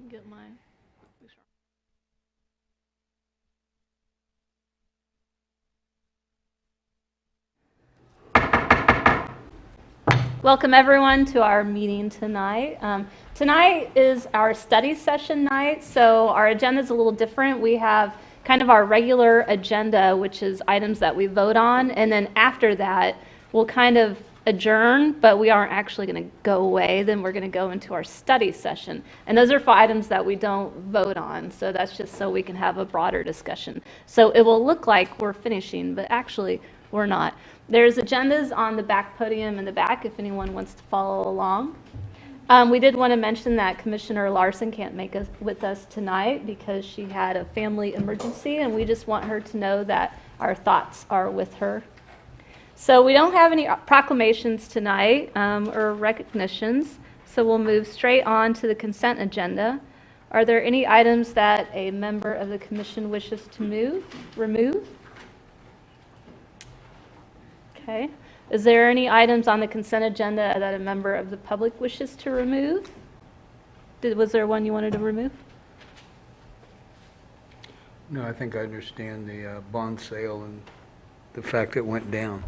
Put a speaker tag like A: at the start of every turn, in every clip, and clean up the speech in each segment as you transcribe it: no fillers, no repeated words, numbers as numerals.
A: Get my. Welcome everyone to our meeting tonight. Tonight is our study session night, so our agenda is a little different. We have kind of our regular agenda, which is items that we vote on, and then after that, we'll kind of adjourn, but we aren't actually going to go away. Then we're going to go into our study session, and those are for items that we don't vote on, so that's just so we can have a broader discussion. So it will look like we're finishing, but actually we're not. There's agendas on the back podium in the back if anyone wants to follow along. We did want to mention that Commissioner Larson can't make us with us tonight because she had a family emergency, and we just want her to know that our thoughts are with her. So we don't have any proclamations tonight or recognitions, so we'll move straight on to the consent agenda. Are there any items that a member of the commission wishes to remove? Okay. Is there any items on the consent agenda that a member of the public wishes to remove? Was there one you wanted to remove?
B: No, I think I understand the bond sale and the fact that it went down.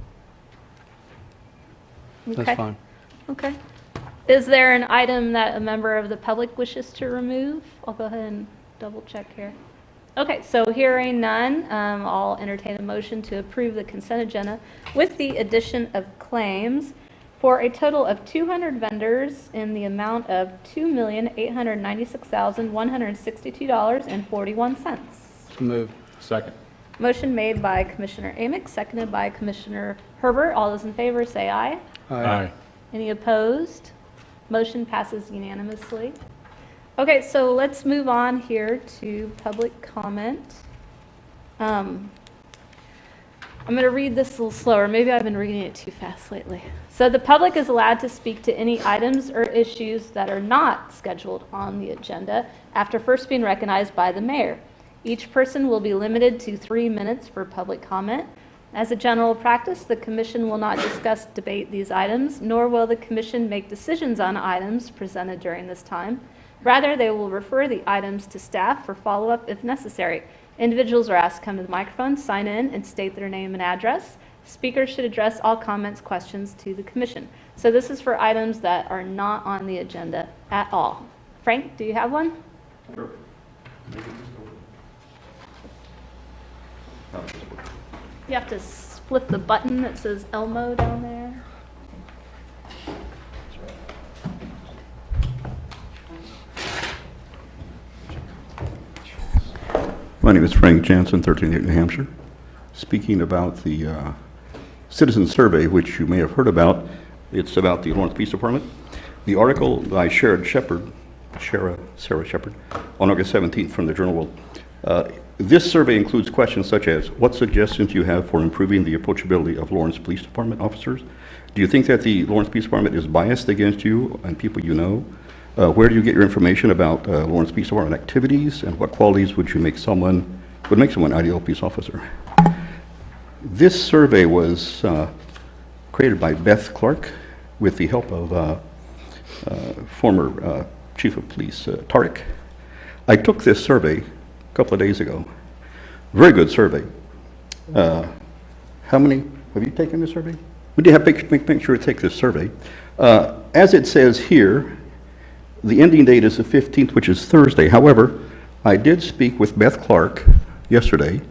A: Okay.
B: That's fine.
A: Okay. Is there an item that a member of the public wishes to remove? I'll go ahead and double check here. Okay, so hearing none, I'll entertain a motion to approve the consent agenda with the addition of claims for a total of 200 vendors in the amount of $2,896,162.41.
B: So moved.
C: Second.
A: Motion made by Commissioner Amick, seconded by Commissioner Herbert. All those in favor say aye.
C: Aye.
A: Any opposed? Motion passes unanimously. Okay, so let's move on here to public comment. I'm going to read this a little slower. Maybe I've been reading it too fast lately. So the public is allowed to speak to any items or issues that are not scheduled on the agenda after first being recognized by the mayor. Each person will be limited to 3 minutes for public comment. As a general practice, the commission will not discuss, debate these items, nor will the commission make decisions on items presented during this time. Rather, they will refer the items to staff for follow-up if necessary. Individuals are asked to come to the microphone, sign in, and state their name and address. Speakers should address all comments, questions to the commission. So this is for items that are not on the agenda at all. Frank, do you have one?
C: Sure.
A: You have to flip the button that says Elmo down there.
D: My name is Frank Jansen, 13th New Hampshire. Speaking about the citizen survey, which you may have heard about, it's about the Lawrence Police Department. The article by Sarah Shepard, on August 17th from the Journal World. This survey includes questions such as, what suggestions do you have for improving the approachability of Lawrence Police Department officers? Do you think that the Lawrence Police Department is biased against you and people you know? Where do you get your information about Lawrence Police Department activities, and what qualities would make someone an ideal police officer? This survey was created by Beth Clark with the help of former Chief of Police Tarek. I took this survey a couple of days ago. Very good survey. How many have you taken this survey? We did have to make sure to take this survey. As it says here, the ending date is the 15th, which is Thursday. However, I did speak with Beth Clark yesterday.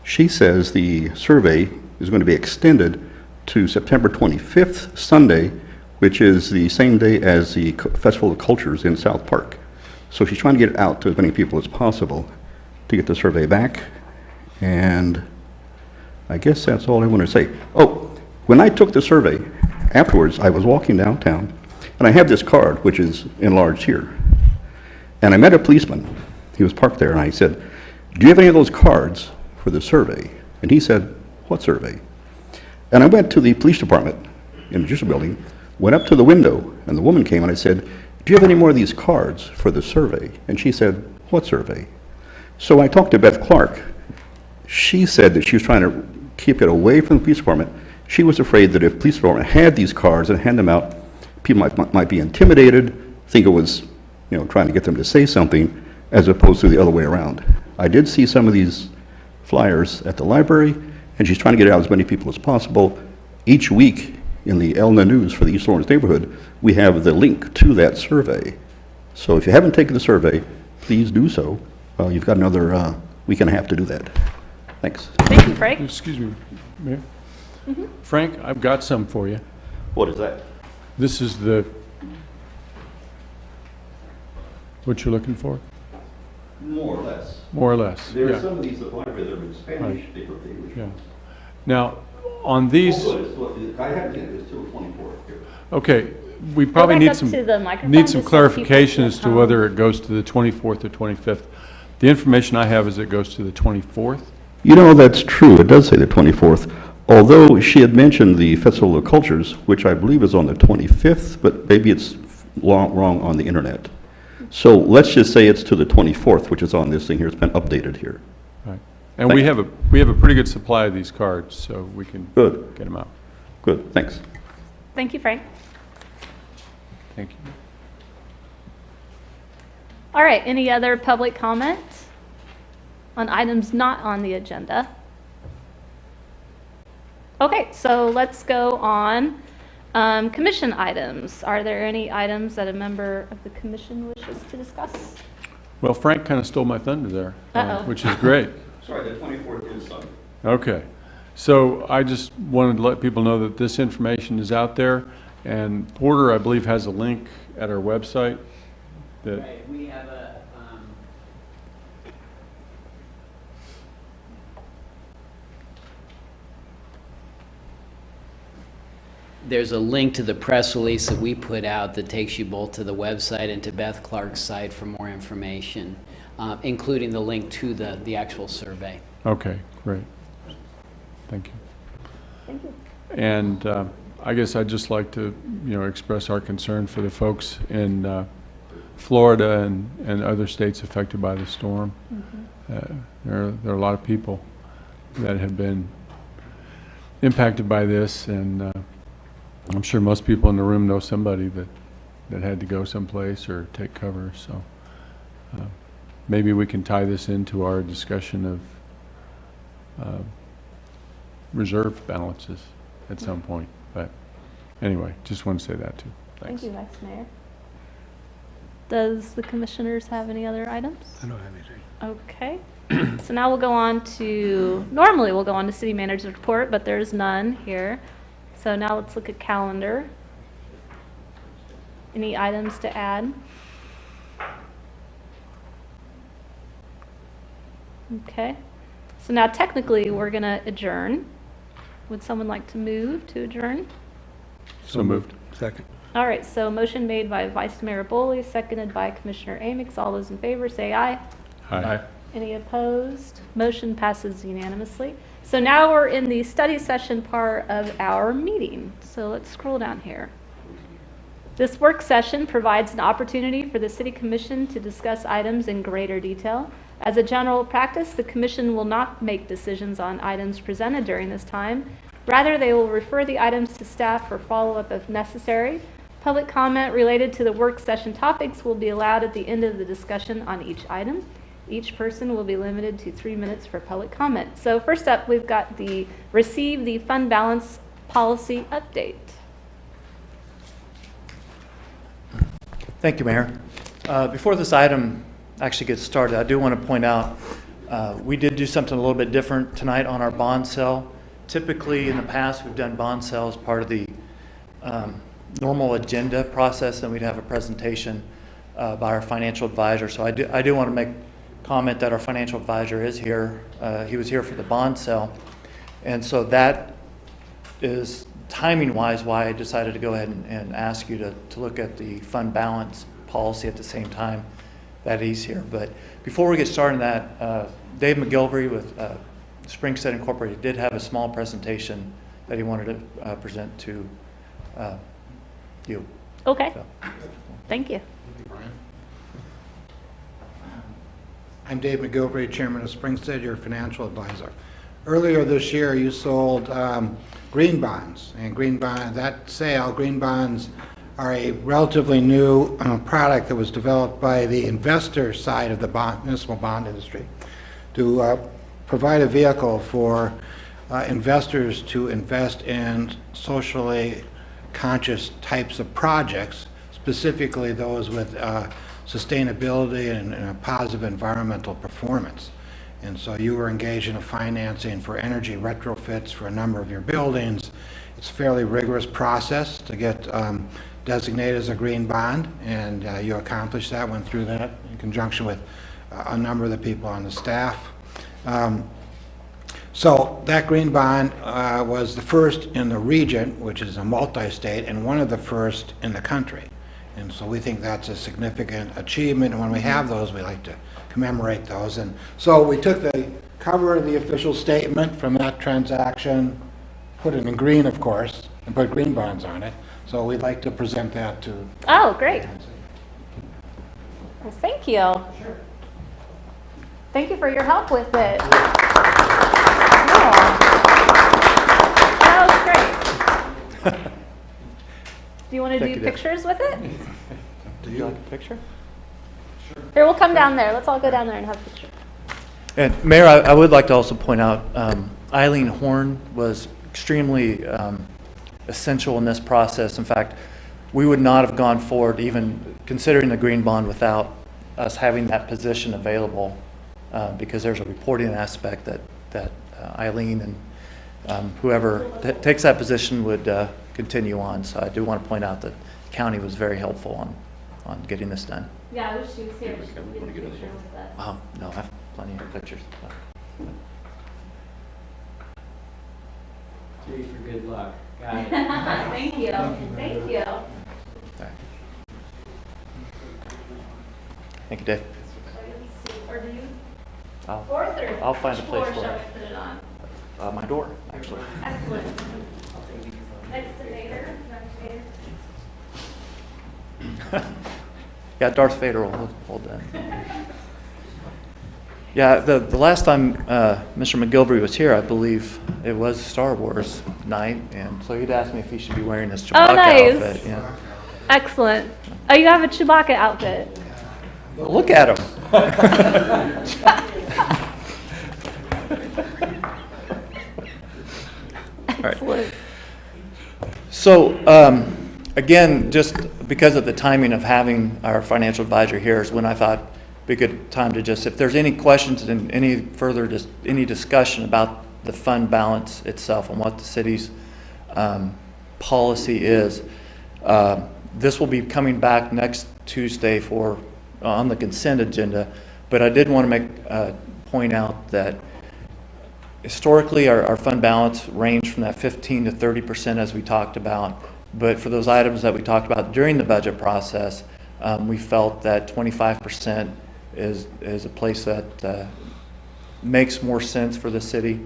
D: She says the survey is going to be extended to September 25th, Sunday, which is the same day as the Festival of Cultures in South Park. So she's trying to get it out to as many people as possible to get the survey back. And I guess that's all I want to say. Oh, when I took the survey, afterwards, I was walking downtown, and I have this card, which is enlarged here. And I met a policeman. He was parked there, and I said, do you have any of those cards for the survey? And he said, what survey? And I went to the police department in the Judicial Building, went up to the window, and the woman came, and I said, do you have any more of these cards for the survey? And she said, what survey? So I talked to Beth Clark. She said that she was trying to keep it away from the police department. She was afraid that if the police department had these cards and hand them out, people might be intimidated, think it was trying to get them to say something as opposed to the other way around. I did see some of these flyers at the library, and she's trying to get it out to as many people as possible. Each week in the Elna News for the East Lawrence neighborhood, we have the link to that survey. So if you haven't taken the survey, please do so. You've got another week and a half to do that. Thanks.
A: Thank you, Frank.
C: Excuse me, Mayor. Frank, I've got some for you.
D: What is that?
C: This is what you're looking for?
D: More or less.
C: More or less,
D: There are
C: yeah.
D: some of these at the library that are in Spanish, they put the English.
C: Yeah. Now, on these,
D: I haven't yet, it's till 24 here.
C: okay, we probably
A: back
C: need
A: up
C: some,
A: to the microphone
C: need some
A: just so
C: clarification
A: people
C: as to
A: can-
C: whether it goes to the 24th or 25th. The information I have is it goes to the 24th.
D: That's true. It does say the 24th. Although she had mentioned the Festival of Cultures, which I believe is on the 25th, but maybe it's wrong on the internet. So let's just say it's to the 24th, which is on this thing here. It's been updated here.
C: Right. And we have a pretty good supply of these cards, so we can
D: Good,
C: get them out.
D: good, thanks.
A: Thank you, Frank.
C: Thank you.
A: All right, any other public comment on items not on the agenda? Okay, so let's go on. Commission items. Are there any items that a member of the commission wishes to discuss?
C: Well, Frank kind of stole my thunder there,
A: Uh-oh.
C: which is great.
D: Sorry, the 24th is Sunday.
C: Okay. So I just wanted to let people know that this information is out there, and Porter, I believe, has a link at our website that,
E: Right, we have a, there's a link to the press release that we put out that takes you both to the website and to Beth Clark's site for more information, including the link to the actual survey.
C: okay, great. Thank you.
A: Thank you.
C: And I guess I'd just like to, express our concern for the folks in Florida and other states affected by the storm. There are a lot of people that have been impacted by this, and I'm sure most people in the room know somebody that had to go someplace or take cover, so maybe we can tie this into our discussion of reserve balances at some point. But anyway, just want to say that too.
A: Thank
C: Thanks.
A: you, Vice Mayor. Does the commissioners have any other items?
B: I don't have anything.
A: Okay. So now we'll go on to, normally we'll go on to city manager's report, but there's none here. So now let's look at calendar. Any items to add? Okay. So now technically, we're going to adjourn. Would someone like to move to adjourn?
C: So moved.
B: Second.
A: All right, so motion made by Vice Mayor Boley, seconded by Commissioner Amix. All those in favor say aye.
C: Hi.
A: Any opposed? Motion passes unanimously. So now we're in the study session part of our meeting. So let's scroll down here. This work session provides an opportunity for the City Commission to discuss items in greater detail. As a general practice, the Commission will not make decisions on items presented during this time. Rather, they will refer the items to staff for follow-up if necessary. Public comment related to the work session topics will be allowed at the end of the discussion on each item. Each person will be limited to 3 minutes for public comment. So first up, we've got the receive the fund balance policy update.
F: Thank you, Mayor. Before this item actually gets started, I do want to point out we did do something a little bit different tonight on our bond sale. Typically, in the past, we've done bond sales part of the normal agenda process, and we'd have a presentation by our financial advisor. So I do want to make comment that our financial advisor is here. He was here for the bond sale, and so that is timing-wise why I decided to go ahead and ask you to look at the fund balance policy at the same time that he's here. But before we get started on that, Dave McGilvery with Springstead Incorporated did have a small presentation that he wanted to present to you.
A: Okay,
F: So.
A: thank you.
G: I'm Dave McGilvery, Chairman of Springstead, your financial advisor. Earlier this year, you sold green bonds, and green bond, that sale, green bonds are a relatively new product that was developed by the investor side of the municipal bond industry to provide a vehicle for investors to invest in socially conscious types of projects, specifically those with sustainability and a positive environmental performance. And so you were engaged in a financing for energy retrofits for a number of your buildings. It's a fairly rigorous process to get designated as a green bond, and you accomplished that, went through that in conjunction with a number of the people on the staff. So that green bond was the first in the region, which is a multi-state, and one of the first in the country. And so we think that's a significant achievement, and when we have those, we like to commemorate those. And so we took the cover of the official statement from that transaction, put it in green, of course, and put green bonds on it. So we'd like to present that to...
A: Oh, great. Well, thank you.
G: Sure.
A: Thank you for your help with it. Cool. That was great. Do you want to
F: Thank
A: do
F: you, Deb.
A: pictures with it?
F: Do you like a picture?
A: Here, we'll come down there. Let's all go down there and have a picture.
F: And Mayor, I would like to also point out, Eileen Horn was extremely essential in this process. In fact, we would not have gone forward even considering the green bond without us having that position available, because there's a reporting aspect that Eileen and whoever takes that position would continue on. So I do want to point out that the county was very helpful on getting this done.
A: Yeah, I wish she was here. She could get a picture with us.
F: Oh, no, I have plenty of pictures.
E: Three for good luck. Got it.
A: Thank you. Thank you.
F: Thank you, Dave.
A: Or do you?
F: I'll,
A: Fourth or?
F: I'll find a
A: which
F: place
A: floor
F: for
A: shall
F: it.
A: we put it on?
F: My door, actually.
A: Excellent. Next to Vader.
F: Yeah, Darth Vader will hold that. Yeah, the last time Mr. McGilvery was here, I believe it was Star Wars night, and so he'd asked me if he should be wearing his Chewbacca
A: nice.
F: outfit. Yeah.
A: Excellent. Oh, you have a Chewbacca outfit.
F: Well, look at him.
A: Excellent.
F: So, again, just because of the timing of having our financial advisor here is when I thought it'd be a good time to just, if there's any questions and any further, any discussion about the fund balance itself and what the city's policy is, this will be coming back next Tuesday on the consent agenda. But I did want to point out that historically, our fund balance ranged from that 15 to 30% as we talked about. But for those items that we talked about during the budget process, we felt that 25% is a place that makes more sense for the city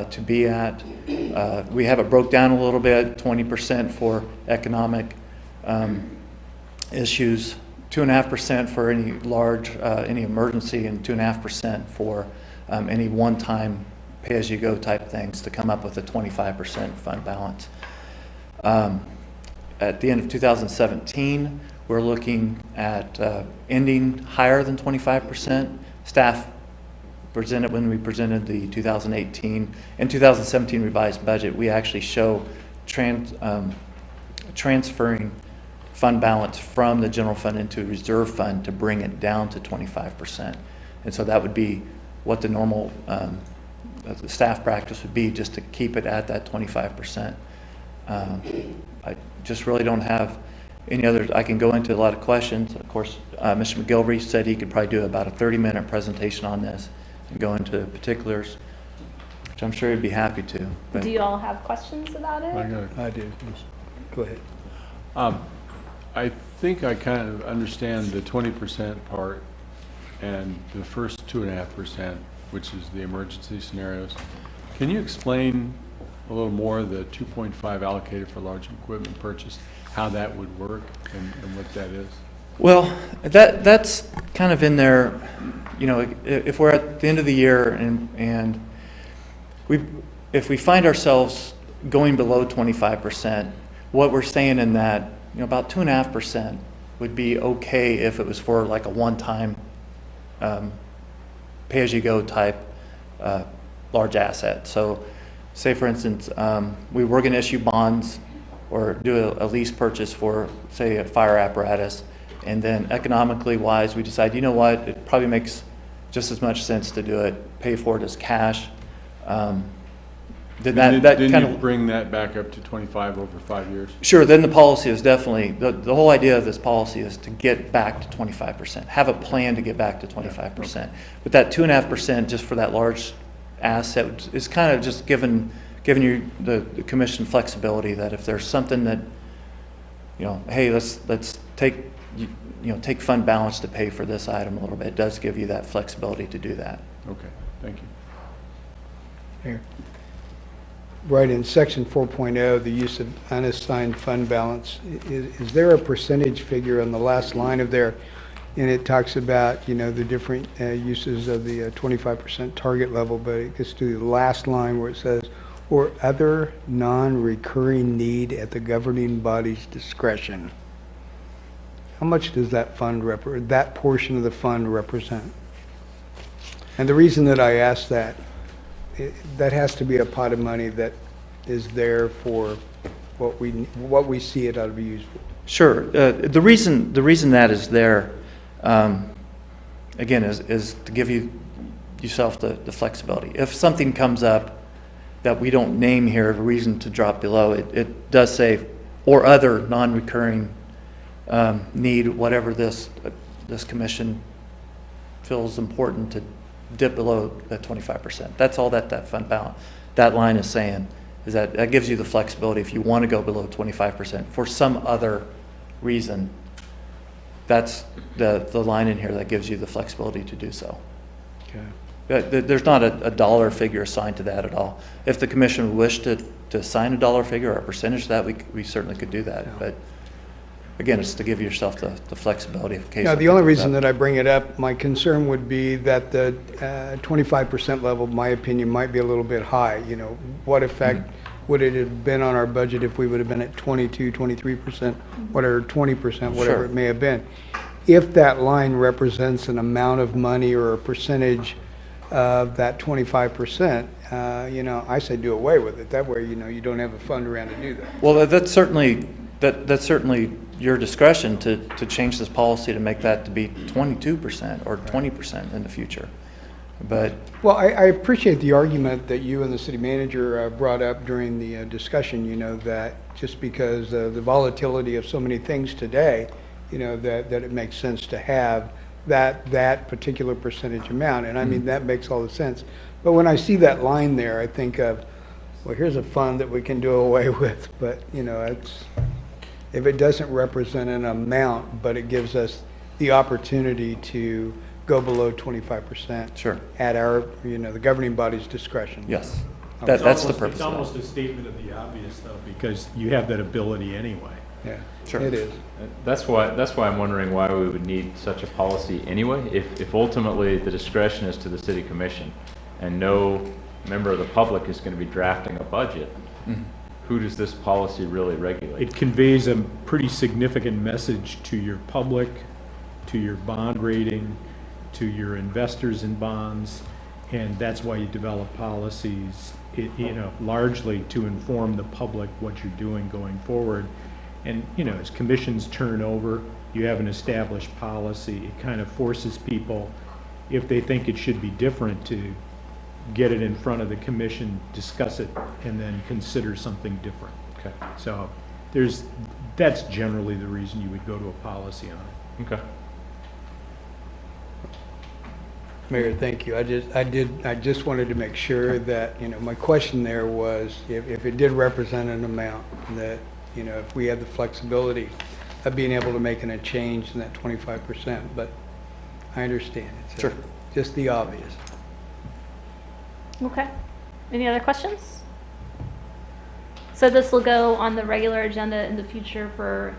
F: to be at. We have it broke down a little bit, 20% for economic issues, 2.5% for any large, any emergency, and 2.5% for any one-time pay-as-you-go type things to come up with a 25% fund balance. At the end of 2017, we're looking at ending higher than 25%. Staff presented, when we presented the 2018 and 2017 revised budget, we actually show transferring fund balance from the general fund into reserve fund to bring it down to 25%. And so that would be what the normal the staff practice would be, just to keep it at that 25%. I just really don't have any other. I can go into a lot of questions. Of course, Mr. McGilvery said he could probably do about a 30-minute presentation on this and go into particulars, which I'm sure he'd be happy to. But
A: Do you all have questions about it?
B: I do. Go ahead.
C: I think I kind of understand the 20% part and the first 2.5%, which is the emergency scenarios. Can you explain a little more the 2.5 allocated for large equipment purchase, how that would work and what that is?
F: Well, that's kind of in there. You know, if we're at the end of the year and if we find ourselves going below 25%, what we're saying in that about 2.5% would be okay if it was for like a one-time pay-as-you-go type large asset. So say, for instance, we were going to issue bonds or do a lease purchase for, say, a fire apparatus, and then economically wise, we decide, you know what, it probably makes just as much sense to do it, pay for it as cash. Then that
C: Didn't
F: kind
C: you
F: of
C: bring that back up to 25 over 5 years?
F: Sure, then the policy is definitely, the whole idea of this policy is to get back to 25%, have a plan to get back to 25%. But that 2.5% just for that large asset is kind of just giving you the commission flexibility that if there's something that, hey, let's take, take fund balance to pay for this item a little bit. It does give you that flexibility to do that.
C: Okay, thank you.
B: Here. Right, in section 4.0, the use of unassigned fund balance, is there a percentage figure on the last line of there? And it talks about, the different uses of the 25% target level, but it gets to the last line where it says, or other non-recurring need at the governing body's discretion. How much does that that portion of the fund represent? And the reason that I ask that, that has to be a pot of money that is there for what we see it ought to be used for.
F: Sure. The reason that is there, again, is to give yourself the flexibility. If something comes up that we don't name here, a reason to drop below, it does say, or other non-recurring need, whatever this commission feels important to dip below that 25%. That's all that fund balance, that line is saying, is that gives you the flexibility if you want to go below 25% for some other reason. That's the line in here that gives you the flexibility to do so.
B: Okay.
F: There's not a dollar figure assigned to that at all. If the commission wished to assign a dollar figure or a percentage to that, we certainly could do that.
B: Yeah.
F: But again, it's to give yourself the flexibility in case.
B: Now, the only reason that I bring it up, my concern would be that the 25% level, in my opinion, might be a little bit high. What effect would it have been on our budget if we would have been at 22, 23%, whatever, 20%, whatever
F: Sure.
B: it may have been? If that line represents an amount of money or a percentage of that 25%, I say do away with it. That way, you don't have a fund around to do that.
F: Well, that's certainly your discretion to change this policy to make that to be 22% or 20% in the future. But
B: Well, I appreciate the argument that you and the city manager brought up during the discussion, that just because the volatility of so many things today, that it makes sense to have that particular percentage amount. And I mean, that makes all the sense. But when I see that line there, I think of, well, here's a fund that we can do away with. But, if it doesn't represent an amount, but it gives us the opportunity to go below 25%.
F: Sure.
B: At our, the governing body's discretion.
F: yes,
B: Okay.
F: that's the purpose
H: It's
F: of
H: almost
F: that.
H: a statement of the obvious, though, because you have that ability anyway.
B: Yeah,
F: Sure.
B: it is.
I: That's why I'm wondering why we would need such a policy anyway, if ultimately the discretion is to the city commission and no member of the public is going to be drafting a budget. Who does this policy really regulate?
H: It conveys a pretty significant message to your public, to your bond rating, to your investors in bonds, and that's why you develop policies, largely to inform the public what you're doing going forward. And, as commissions turn over, you have an established policy. It kind of forces people, if they think it should be different, to get it in front of the commission, discuss it, and then consider something different.
I: Okay.
H: So that's generally the reason you would go to a policy on it.
I: Okay.
B: Mayor, thank you. I just wanted to make sure that, my question there was, if it did represent an amount that, if we had the flexibility of being able to make a change in that 25%, but I understand. It's
F: Sure.
B: just the obvious.
A: Okay. Any other questions? So this will go on the regular agenda in the future for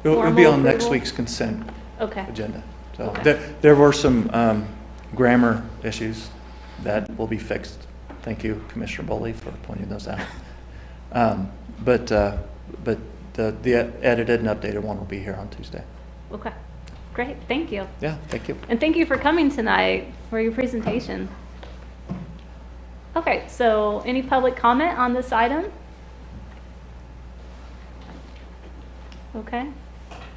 F: It'll be
A: formal
F: on next
A: approval?
F: week's consent
A: Okay.
F: agenda. So
A: Okay.
F: there were some grammar issues that will be fixed. Thank you, Commissioner Bowley, for pointing those out. But The edited and updated one will be here on Tuesday.
A: Okay, great, thank you.
F: Yeah, thank you.
A: And thank you for coming tonight for your presentation. Okay, so any public comment on this item? Okay,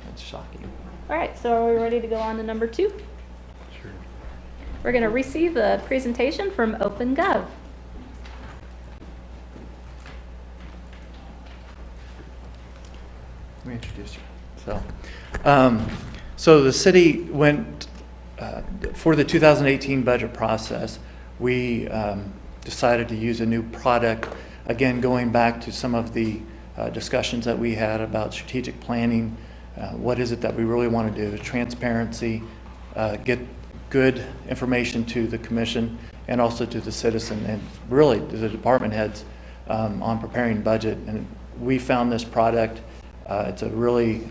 F: That's shocking.
A: all right, so are we ready to go on to number 2?
H: Sure.
A: We're going to receive a presentation from OpenGov.
F: Let me introduce you. So the city went, for the 2018 budget process, we decided to use a new product, again, going back to some of the discussions that we had about strategic planning. What is it that we really want to do? Transparency, get good information to the commission and also to the citizen, and really to the department heads on preparing budget. And we found this product. It's a really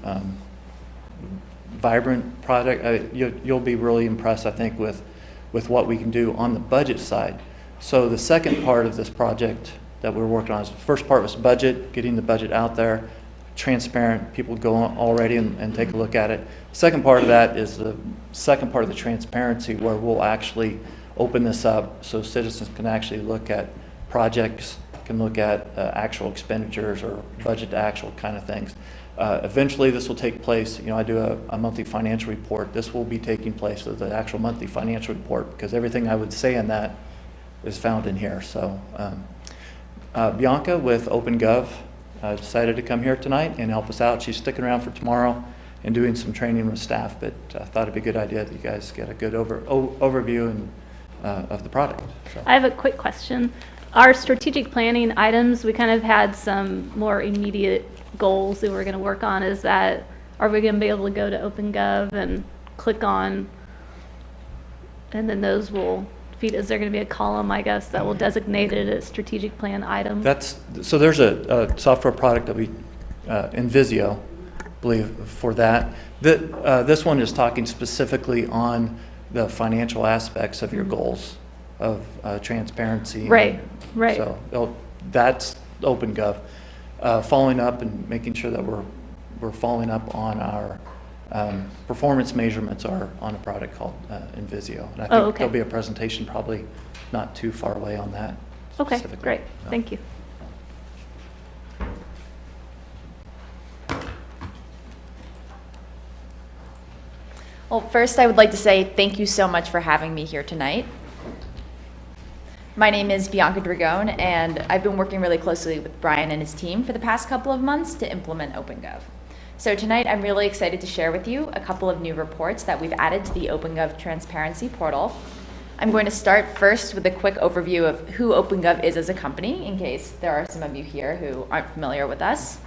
F: vibrant product. You'll be really impressed, I think, with what we can do on the budget side. So the second part of this project that we're working on is, the first part was budget, getting the budget out there, transparent, people go on already and take a look at it. The second part of that is the second part of the transparency, where we'll actually open this up so citizens can actually look at projects, can look at actual expenditures or budget to actual kind of things. Eventually this will take place, I do a monthly financial report. This will be taking place with the actual monthly financial report, because everything I would say in that is found in here. So Bianca with OpenGov decided to come here tonight and help us out. She's sticking around for tomorrow and doing some training with staff, but I thought it'd be a good idea that you guys get a good overview of the product. So.
A: I have a quick question. Our strategic planning items, we kind of had some more immediate goals that we're going to work on. Are we going to be able to go to OpenGov and click on, and then those will feed, is there going to be a column, I guess, that will designate it as strategic plan item?
F: So there's a software product that we, Invisio, believe, for that. This one is talking specifically on the financial aspects of your goals of transparency.
A: Right.
F: So that's OpenGov. Following up and making sure that we're following up on our performance measurements are on a product called Invisio. And I think
A: okay.
F: there'll be a presentation probably not too far away on that.
A: Okay,
F: specifically.
A: great. Thank you.
J: Well, first I would like to say thank you so much for having me here tonight. My name is Bianca Dragone, and I've been working really closely with Brian and his team for the past couple of months to implement OpenGov. So tonight I'm really excited to share with you a couple of new reports that we've added to the OpenGov transparency portal. I'm going to start first with a quick overview of who OpenGov is as a company, in case there are some of you here who aren't familiar with us.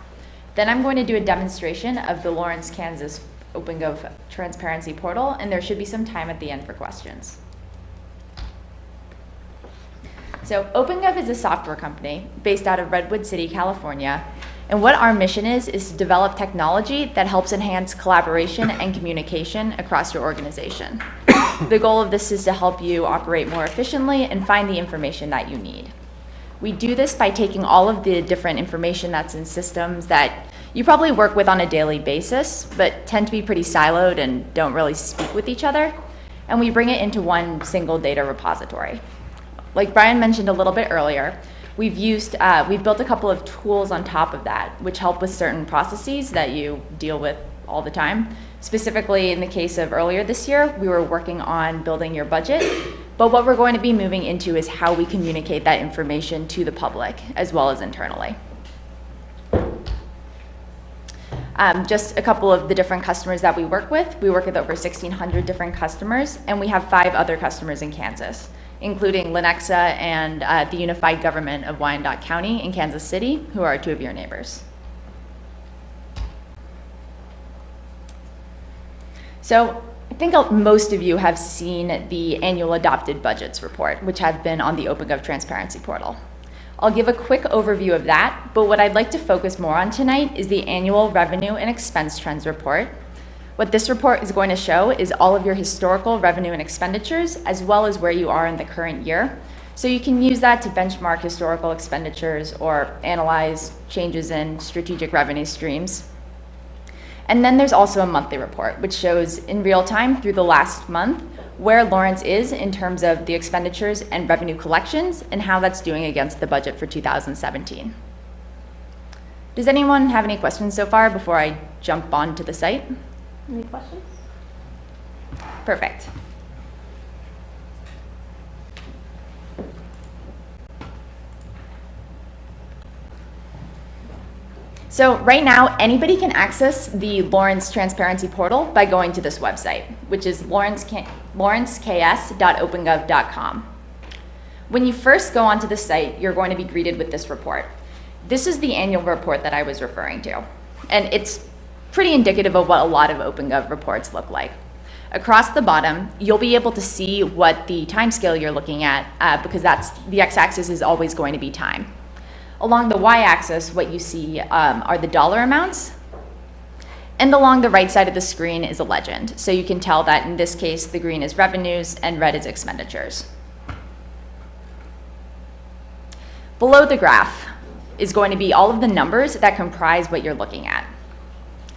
J: Then I'm going to do a demonstration of the Lawrence, Kansas OpenGov transparency portal, and there should be some time at the end for questions. So OpenGov is a software company based out of Redwood City, California, and what our mission is to develop technology that helps enhance collaboration and communication across your organization. The goal of this is to help you operate more efficiently and find the information that you need. We do this by taking all of the different information that's in systems that you probably work with on a daily basis, but tend to be pretty siloed and don't really speak with each other, and we bring it into one single data repository. Like Brian mentioned a little bit earlier, we've built a couple of tools on top of that, which help with certain processes that you deal with all the time. Specifically, in the case of earlier this year, we were working on building your budget, but what we're going to be moving into is how we communicate that information to the public, as well as internally. Just a couple of the different customers that we work with. We work with over 1,600 different customers, and we have 5 other customers in Kansas, including Lenexa and the Unified Government of Wyandotte County in Kansas City, who are 2 of your neighbors. So I think most of you have seen the annual adopted budgets report, which have been on the OpenGov transparency portal. I'll give a quick overview of that, but what I'd like to focus more on tonight is the annual revenue and expense trends report. What this report is going to show is all of your historical revenue and expenditures, as well as where you are in the current year, So you can use that to benchmark historical expenditures or analyze changes in strategic revenue streams. And then there's also a monthly report, which shows in real time through the last month where Lawrence is in terms of the expenditures and revenue collections and how that's doing against the budget for 2017. Does anyone have any questions so far before I jump on to the site?
A: Any questions?
J: Perfect. So right now, anybody can access the Lawrence Transparency Portal by going to this website, which is lawrenceks.opengov.com. When you first go onto the site, you're going to be greeted with this report. This is the annual report that I was referring to, and it's pretty indicative of what a lot of OpenGov reports look like. Across the bottom, you'll be able to see what the timescale you're looking at, because the x-axis is always going to be time. Along the y-axis, what you see are the dollar amounts, and along the right side of the screen is a legend. So you can tell that in this case, the green is revenues and red is expenditures. Below the graph is going to be all of the numbers that comprise what you're looking at.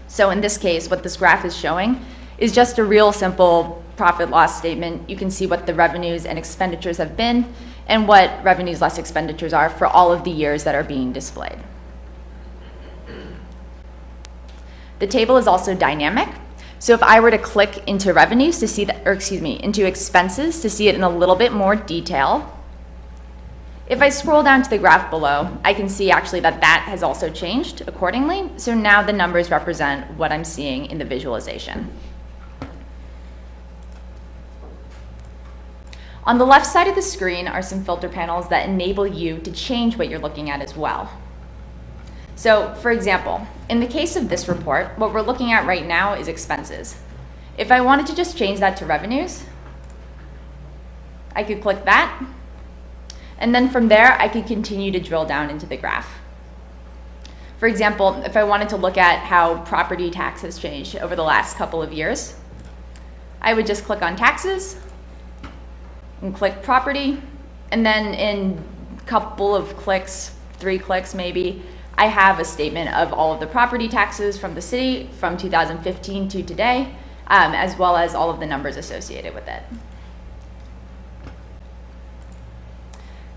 J: So in this case, what this graph is showing is just a real simple profit loss statement. You can see what the revenues and expenditures have been and what revenues less expenditures are for all of the years that are being displayed. The table is also dynamic. So if I were to click into revenues to see that, or excuse me, into expenses to see it in a little bit more detail, if I scroll down to the graph below, I can see actually that that has also changed accordingly. So now the numbers represent what I'm seeing in the visualization. On the left side of the screen are some filter panels that enable you to change what you're looking at as well. So, for example, in the case of this report, what we're looking at right now is expenses. If I wanted to just change that to revenues, I could click that, and then from there, I could continue to drill down into the graph. For example, if I wanted to look at how property tax has changed over the last couple of years, I would just click on taxes, and click property, and then in a couple of clicks, 3 clicks maybe, I have a statement of all of the property taxes from the city from 2015 to today, as well as all of the numbers associated with it.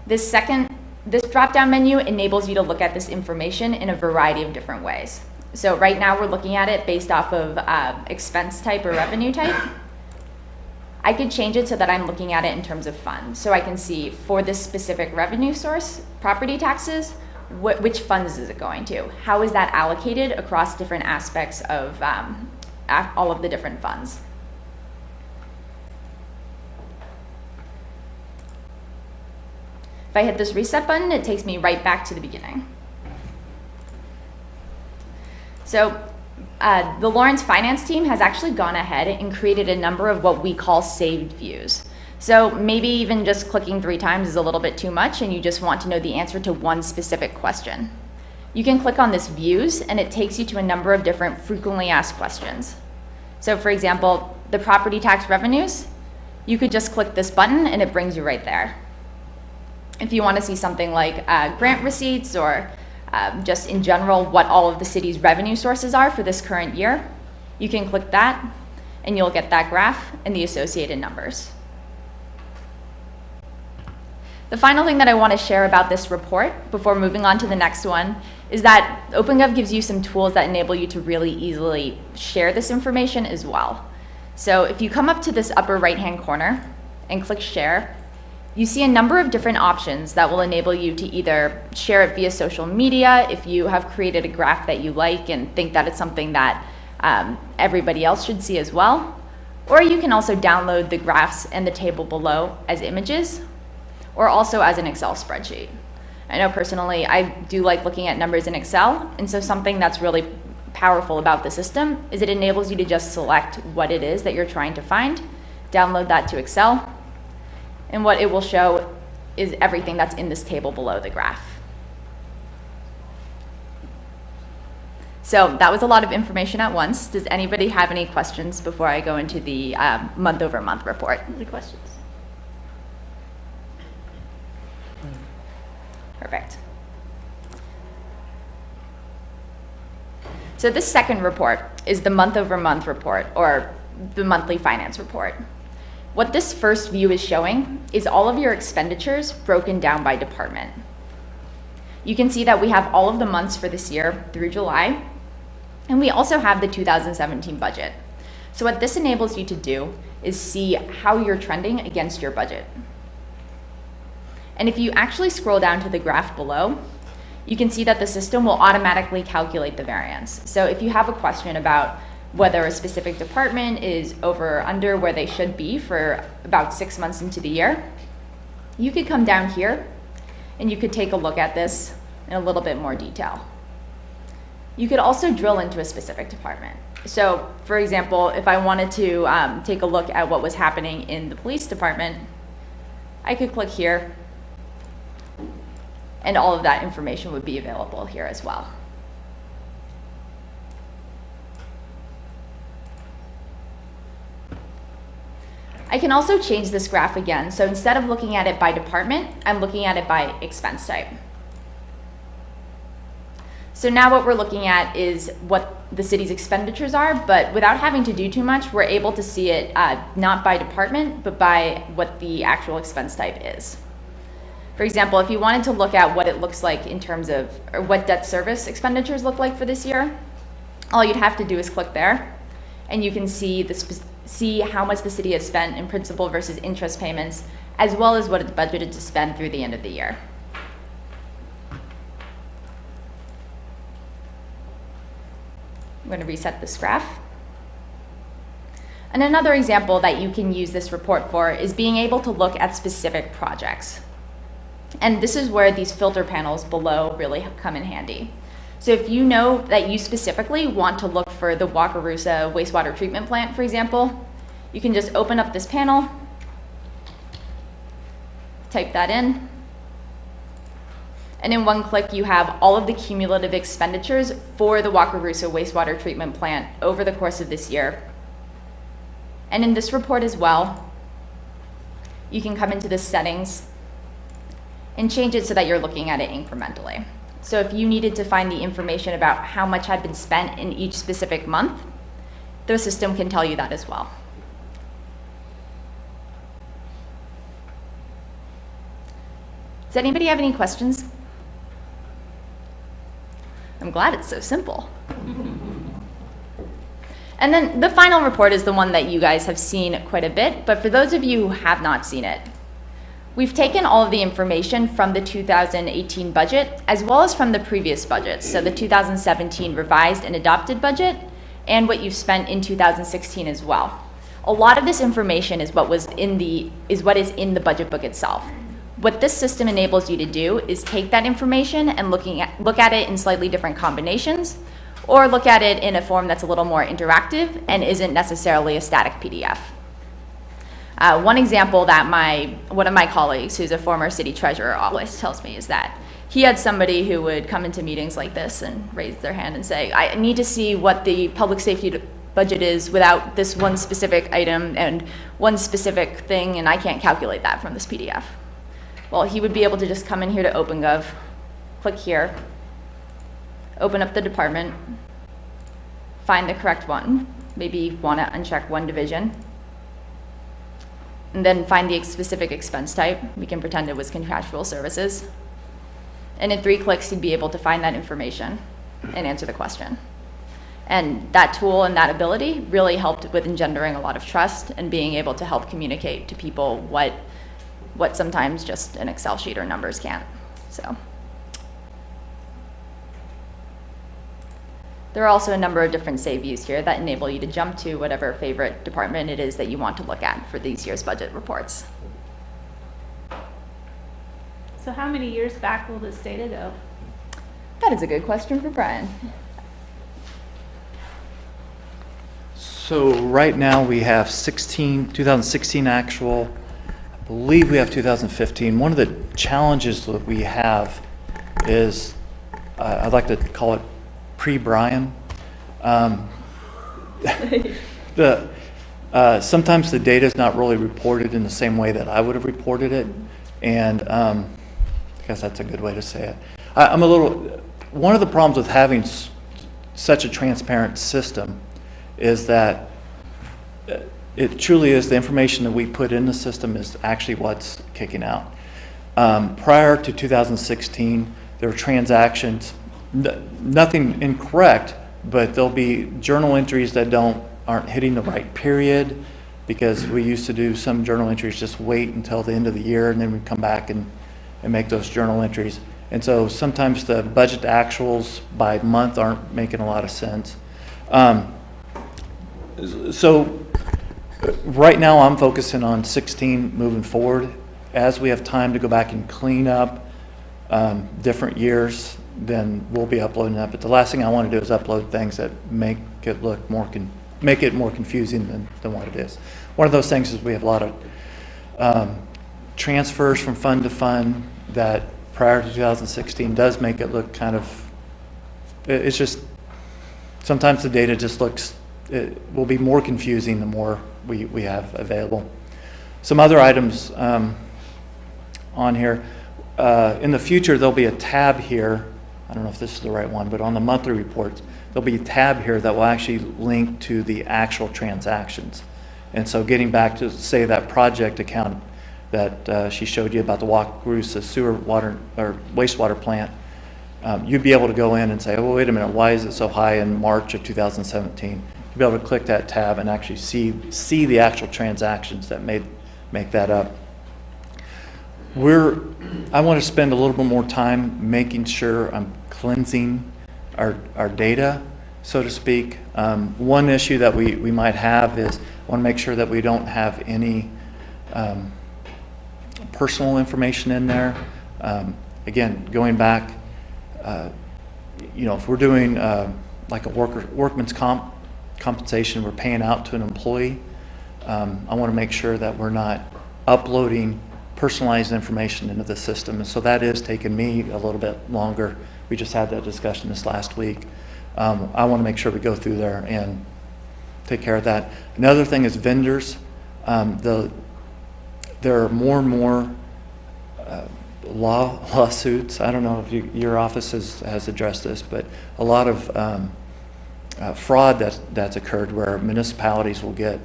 J: This drop-down menu enables you to look at this information in a variety of different ways. So right now we're looking at it based off of expense type or revenue type. I could change it so that I'm looking at it in terms of funds. So I can see for this specific revenue source, property taxes, which funds is it going to? How is that allocated across different aspects of all of the different funds? If I hit this reset button, it takes me right back to the beginning. So the Lawrence finance team has actually gone ahead and created a number of what we call saved views. So maybe even just clicking 3 times is a little bit too much and you just want to know the answer to one specific question. You can click on this views and it takes you to a number of different frequently asked questions. So for example, the property tax revenues, you could just click this button and it brings you right there. If you want to see something like grant receipts or just in general what all of the city's revenue sources are for this current year, you can click that and you'll get that graph and the associated numbers. The final thing that I want to share about this report before moving on to the next one is that OpenGov gives you some tools that enable you to really easily share this information as well. So if you come up to this upper right-hand corner and click share, you see a number of different options that will enable you to either share it via social media if you have created a graph that you like and think that it's something that everybody else should see as well, or you can also download the graphs and the table below as images, or also as an Excel spreadsheet. I know personally I do like looking at numbers in Excel, and so something that's really powerful about the system is it enables you to just select what it is that you're trying to find, download that to Excel, and what it will show is everything that's in this table below the graph. So that was a lot of information at once. Does anybody have any questions before I go into the month-over-month report?
A: Any questions?
J: Perfect. So this second report is the month-over-month report, or the monthly finance report. What this first view is showing is all of your expenditures broken down by department. You can see that we have all of the months for this year through July, and we also have the 2017 budget. So what this enables you to do is see how you're trending against your budget. And if you actually scroll down to the graph below, you can see that the system will automatically calculate the variance. So if you have a question about whether a specific department is over or under where they should be for about 6 months into the year, you could come down here and you could take a look at this in a little bit more detail. You could also drill into a specific department. So for example, if I wanted to take a look at what was happening in the police department, I could click here, and all of that information would be available here as well. I can also change this graph again. So instead of looking at it by department, I'm looking at it by expense type. So now what we're looking at is what the city's expenditures are, but without having to do too much, we're able to see it not by department, but by what the actual expense type is. For example, if you wanted to look at what it looks like in terms of, or what debt service expenditures look like for this year, all you'd have to do is click there, and you can see see how much the city has spent in principal versus interest payments, as well as what it's budgeted to spend through the end of the year. I'm going to reset this graph. And another example that you can use this report for is being able to look at specific projects. And this is where these filter panels below really come in handy. So if you know that you specifically want to look for the Wakarusa wastewater treatment plant, for example, you can just open up this panel, type that in, and in one click you have all of the cumulative expenditures for the Wakarusa wastewater treatment plant over the course of this year. And in this report as well, you can come into the settings and change it so that you're looking at it incrementally. So if you needed to find the information about how much had been spent in each specific month, the system can tell you that as well. Does anybody have any questions? I'm glad it's so simple. And then the final report is the one that you guys have seen quite a bit, but for those of you who have not seen it, we've taken all of the information from the 2018 budget, as well as from the previous budgets, so the 2017 revised and adopted budget, and what you've spent in 2016 as well. A lot of this information is what is in the budget book itself. What this system enables you to do is take that information and look at it in slightly different combinations, or look at it in a form that's a little more interactive and isn't necessarily a static PDF. One example that one of my colleagues, who's a former city treasurer, always tells me is that he had somebody who would come into meetings like this and raise their hand and say, I need to see what the public safety budget is without this one specific item and one specific thing, and I can't calculate that from this PDF. Well, he would be able to just come in here to OpenGov, click here, open up the department, find the correct one, maybe want to uncheck one division, and then find the specific expense type. We can pretend it was contractual services. And in 3 clicks, you'd be able to find that information and answer the question. And that tool and that ability really helped with engendering a lot of trust and being able to help communicate to people what sometimes just an Excel sheet or numbers can't. So there are also a number of different save views here that enable you to jump to whatever favorite department it is that you want to look at for these year's budget reports.
A: So how many years back will this data go?
J: That is a good question for Brian.
F: So right now we have 2016 actual. I believe we have 2015. One of the challenges that we have is, I'd like to call it pre-Brian. Sometimes the data is not really reported in the same way that I would have reported it. And kind guess that's a good way to say it. One of the problems with having such a transparent system is that it truly is the information that we put in the system is actually what's kicking out. Prior to 2016, there were transactions, nothing incorrect, but there'll be journal entries that aren't hitting the right period, because we used to do some journal entries, just wait until the end of the year and then we'd come back and make those journal entries. And so sometimes the budget actuals by month aren't making a lot of sense. So right now I'm focusing on 16 moving forward. As we have time to go back and clean up different years, then we'll be uploading that. But the last thing I want to do is upload things that make it look more confusing than what it is. One of those things is we have a lot of transfers from fund to fund that prior to 2016 does make it look kind of, it's just, sometimes the data just looks, it will be more confusing the more we have available. Some other items on here. In the future, there'll be a tab here. I don't know if this is the right one, but on the monthly reports, there'll be a tab here that will actually link to the actual transactions. And so getting back to, say, that project account that she showed you about the Wakarusa sewer water or wastewater plant, you'd be able to go in and say, oh, wait a minute, why is it so high in March of 2017? You'd be able to click that tab and actually see the actual transactions that make that up. I want to spend a little bit more time making sure I'm cleansing our data, so to speak. One issue that we might have is I want to make sure that we don't have any personal information in there. Again, going back, if we're doing like a workman's compensation we're paying out to an employee, I want to make sure that we're not uploading personalized information into the system. And so that is taking me a little bit longer. We just had that discussion this last week. I want to make sure we go through there and take care of that. Another thing is vendors. There are more and more lawsuits. I don't know if your office has addressed this, but a lot of fraud that's occurred where municipalities will get,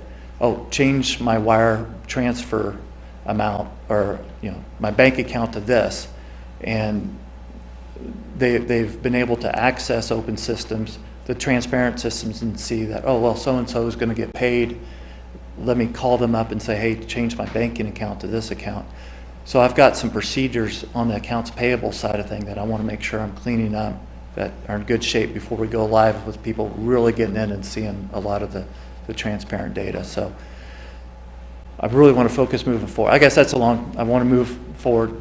F: change my wire transfer amount or my bank account to this, and they've been able to access open systems, the transparent systems, and see that, so-and-so is going to get paid. Let me call them up and say, hey, change my banking account to this account. So I've got some procedures on the accounts payable side of thing that I want to make sure I'm cleaning up that are in good shape before we go live with people really getting in and seeing a lot of the transparent data. So I really want to focus moving forward. I guess I want to move forward,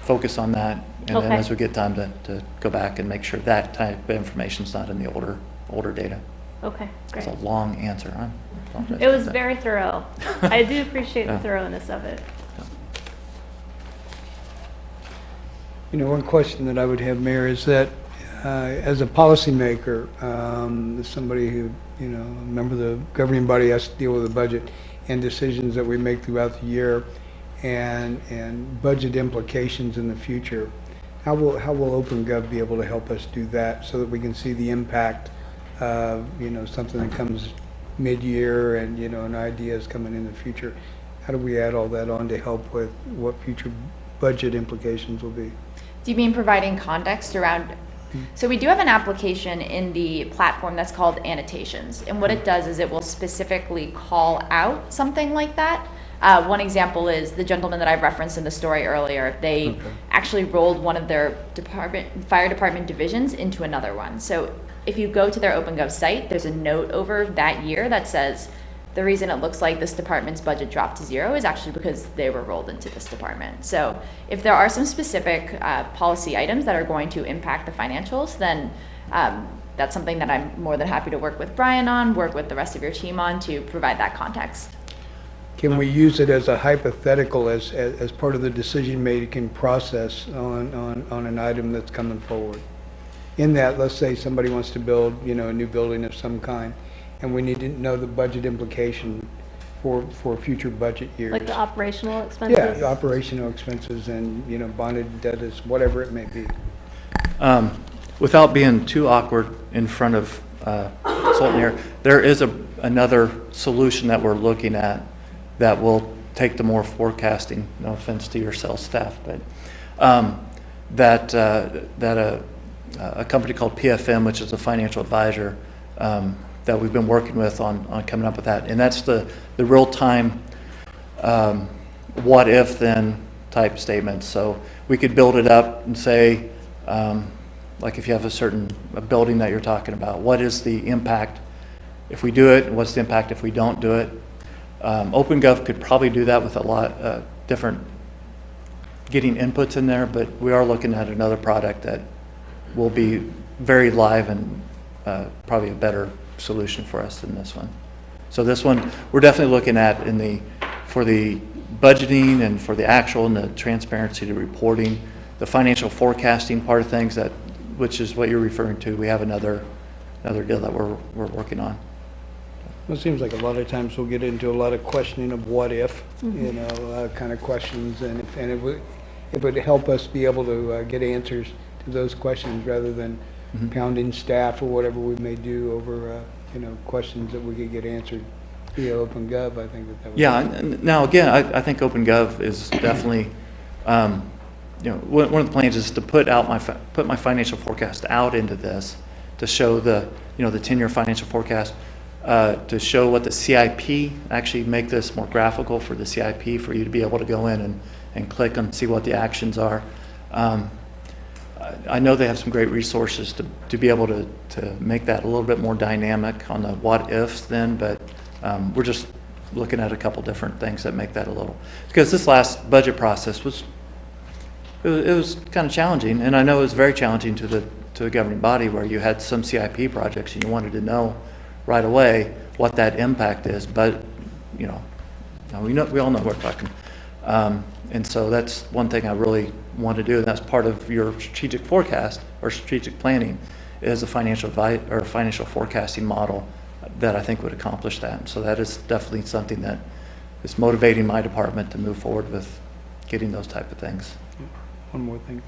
F: focus on that, and then as we get time to go back and make sure that type of information is not in the older data.
A: Okay, great.
F: It's a long answer. I apologize
A: It was
F: about that.
A: very thorough. I do appreciate the thoroughness of it.
B: One question that I would have, Mayor, is that as a policymaker, as somebody who, a member of the governing body has to deal with the budget and decisions that we make throughout the year and budget implications in the future, how will OpenGov be able to help us do that so that we can see the impact of, something that comes mid-year and, an idea is coming in the future? How do we add all that on to help with what future budget implications will be?
J: Do you mean providing context around? So we do have an application in the platform that's called Annotations. And what it does is it will specifically call out something like that. One example is the gentleman that I referenced in the story earlier. They actually rolled one of their fire department divisions into another one. So if you go to their OpenGov site, there's a note over that year that says, the reason it looks like this department's budget dropped to zero is actually because they were rolled into this department. So if there are some specific policy items that are going to impact the financials, then that's something that I'm more than happy to work with Brian on, work with the rest of your team on to provide that context.
B: Can we use it as a hypothetical as part of the decision-making process on an item that's coming forward? In that, let's say somebody wants to build, a new building of some kind, and we need to know the budget implication for future budget years.
A: Like the operational expenses?
B: Yeah, the operational expenses and, you know, bonded indebtedness, whatever it may be.
F: Without being too awkward in front of Sultan here, there is another solution that we're looking at that will take the more forecasting, no offense to your sales staff, but a company called PFM, which is a financial advisor, that we've been working with on coming up with that. And that's the real-time what if then type statements. So we could build it up and say, like if you have a building that you're talking about, what is the impact if we do it, and what's the impact if we don't do it? OpenGov could probably do that with a lot different getting inputs in there, but we are looking at another product that will be very live and probably a better solution for us than this one. So this one, we're definitely looking at for the budgeting and for the actual and the transparency to reporting, the financial forecasting part of things, which is what you're referring to. We have another deal that we're working on.
B: Well, it seems like a lot of times we'll get into a lot of questioning of what if, you know, kind of questions, and it would help us be able to get answers to those questions rather than pounding staff or whatever we may do over, you know, questions that we could get answered via OpenGov. I think that would
F: Yeah, and now again, I think OpenGov is definitely, you know, one of the plans is to put my financial forecast out into this to show the 10-year financial forecast, to show what the CIP, actually make this more graphical for the CIP for you to be able to go in and click and see what the actions are. I know they have some great resources to be able to make that a little bit more dynamic on the what ifs then, but we're just looking at a couple different things that make that a little, because this last budget process was kind of challenging, and I know it was very challenging to the governing body, where you had some CIP projects and you wanted to know right away what that impact is, but you know, we all know what we're talking. And so that's one thing I really want to do, and that's part of your strategic forecast or strategic planning, is a financial forecasting model that I think would accomplish that. So that is definitely something that is motivating my department to move forward with getting those type of things.
B: One more thing.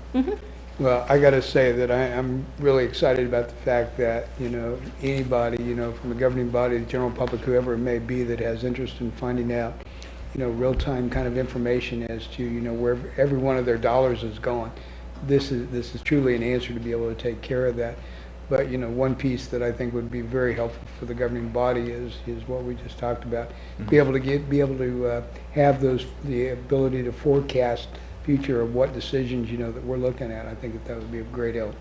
B: Well, I got to say that I'm really excited about the fact that, you know, anybody, you know, from the governing body, the general public, whoever it may be, that has interest in finding out, you know, real-time kind of information as to, you know, where every one of their dollars is going. This is truly an answer to be able to take care of that. But, you know, one piece that I think would be very helpful for the governing body is what we just talked about. Be able to have the ability to forecast future of what decisions, you know, that we're looking at. I think that would be of great help.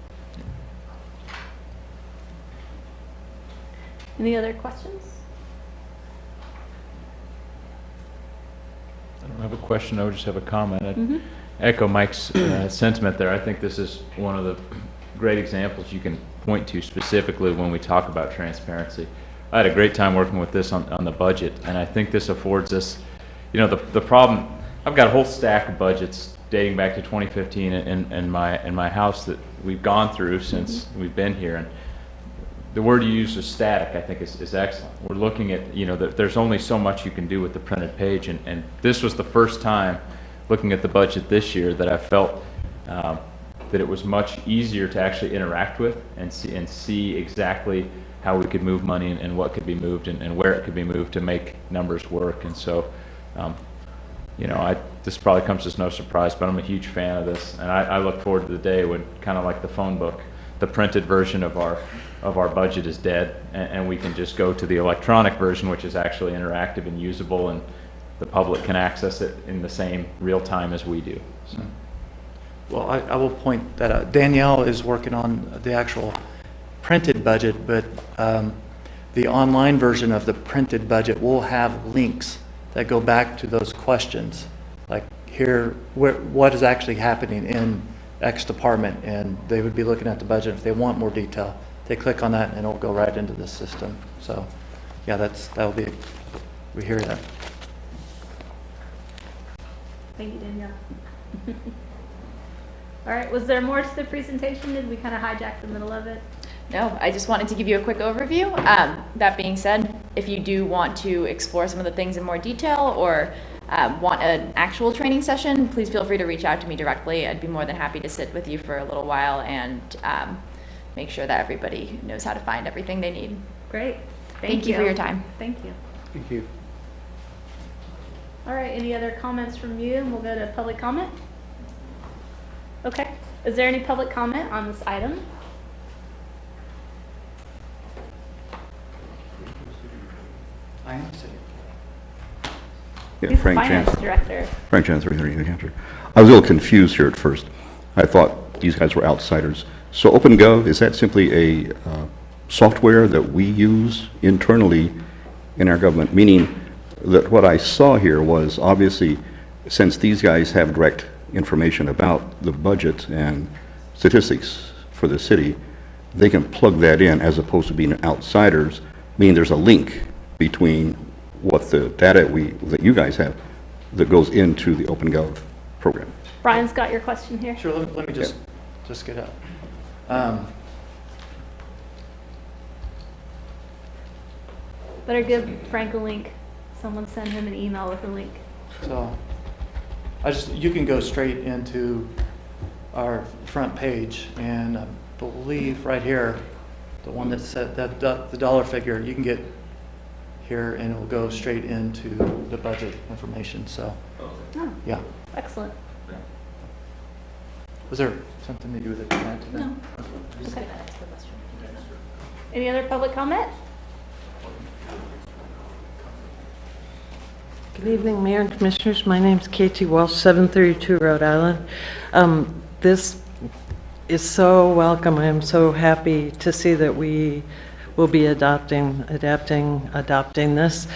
A: Any other questions?
I: I don't have a question, I would just have a comment. I'd echo Mike's sentiment there. I think this is one of the great examples you can point to specifically when we talk about transparency. I had a great time working with this on the budget, and I think this affords us, you know, the problem, I've got a whole stack of budgets dating back to 2015 in my house that we've gone through since we've been here, and the word you used is static, I think is excellent. We're looking at, you know, there's only so much you can do with the printed page, and this was the first time looking at the budget this year that I felt that it was much easier to actually interact with and see exactly how we could move money and what could be moved and where it could be moved to make numbers work. And so, you know, this probably comes as no surprise, but I'm a huge fan of this, and I look forward to the day when, kind of like the phone book, the printed version of our budget is dead, and we can just go to the electronic version, which is actually interactive and usable, and the public can access it in the same real time as we do. So.
F: Well, I will point that out. Danielle is working on the actual printed budget, but the online version of the printed budget will have links that go back to those questions. Like here, what is actually happening in X department, and they would be looking at the budget. If they want more detail, they click on that and it'll go right into the system. So yeah, that'll be, we hear that.
A: Thank you, Danielle. All right, was there more to the presentation? Did we kind of hijack the middle of it?
J: No, I just wanted to give you a quick overview. That being said, If you do want to explore some of the things in more detail or want an actual training session, please feel free to reach out to me directly. I'd be more than happy to sit with you for a little while and make sure that everybody knows how to find everything they need.
A: Great.
J: Thank you for your time.
A: Thank you.
B: Thank you.
A: All right, any other comments from you? And we'll go to public comment. Okay. Is there any public comment on this item?
F: I am sitting.
D: Yeah,
A: He's the
D: Frank
A: finance
D: Jansen.
A: director.
D: Frank Jansen, 330 New Hampshire. I was a little confused here at first. I thought these guys were outsiders. So OpenGov, is that simply a software that we use internally in our government? Meaning that what I saw here was obviously, since these guys have direct information about the budget and statistics for the city, they can plug that in as opposed to being outsiders, meaning there's a link between what the data that you guys have that goes into the OpenGov program.
A: Brian's got your question here.
F: Sure, let me just get up.
A: Better give Frank a link. Someone send him an email with a link.
F: So, you can go straight into our front page, and I believe right here, the one that said that the dollar figure, you can get here, and it will go straight into the budget information. So,
A: Oh,
F: yeah.
A: excellent.
F: Was there something that you would add to that?
A: No. Okay. Any other public comment?
K: Good evening, Mayor and Commissioners. My name's Katie Walsh, 732 Rhode Island. This is so welcome. I am so happy to see that we will be adopting this.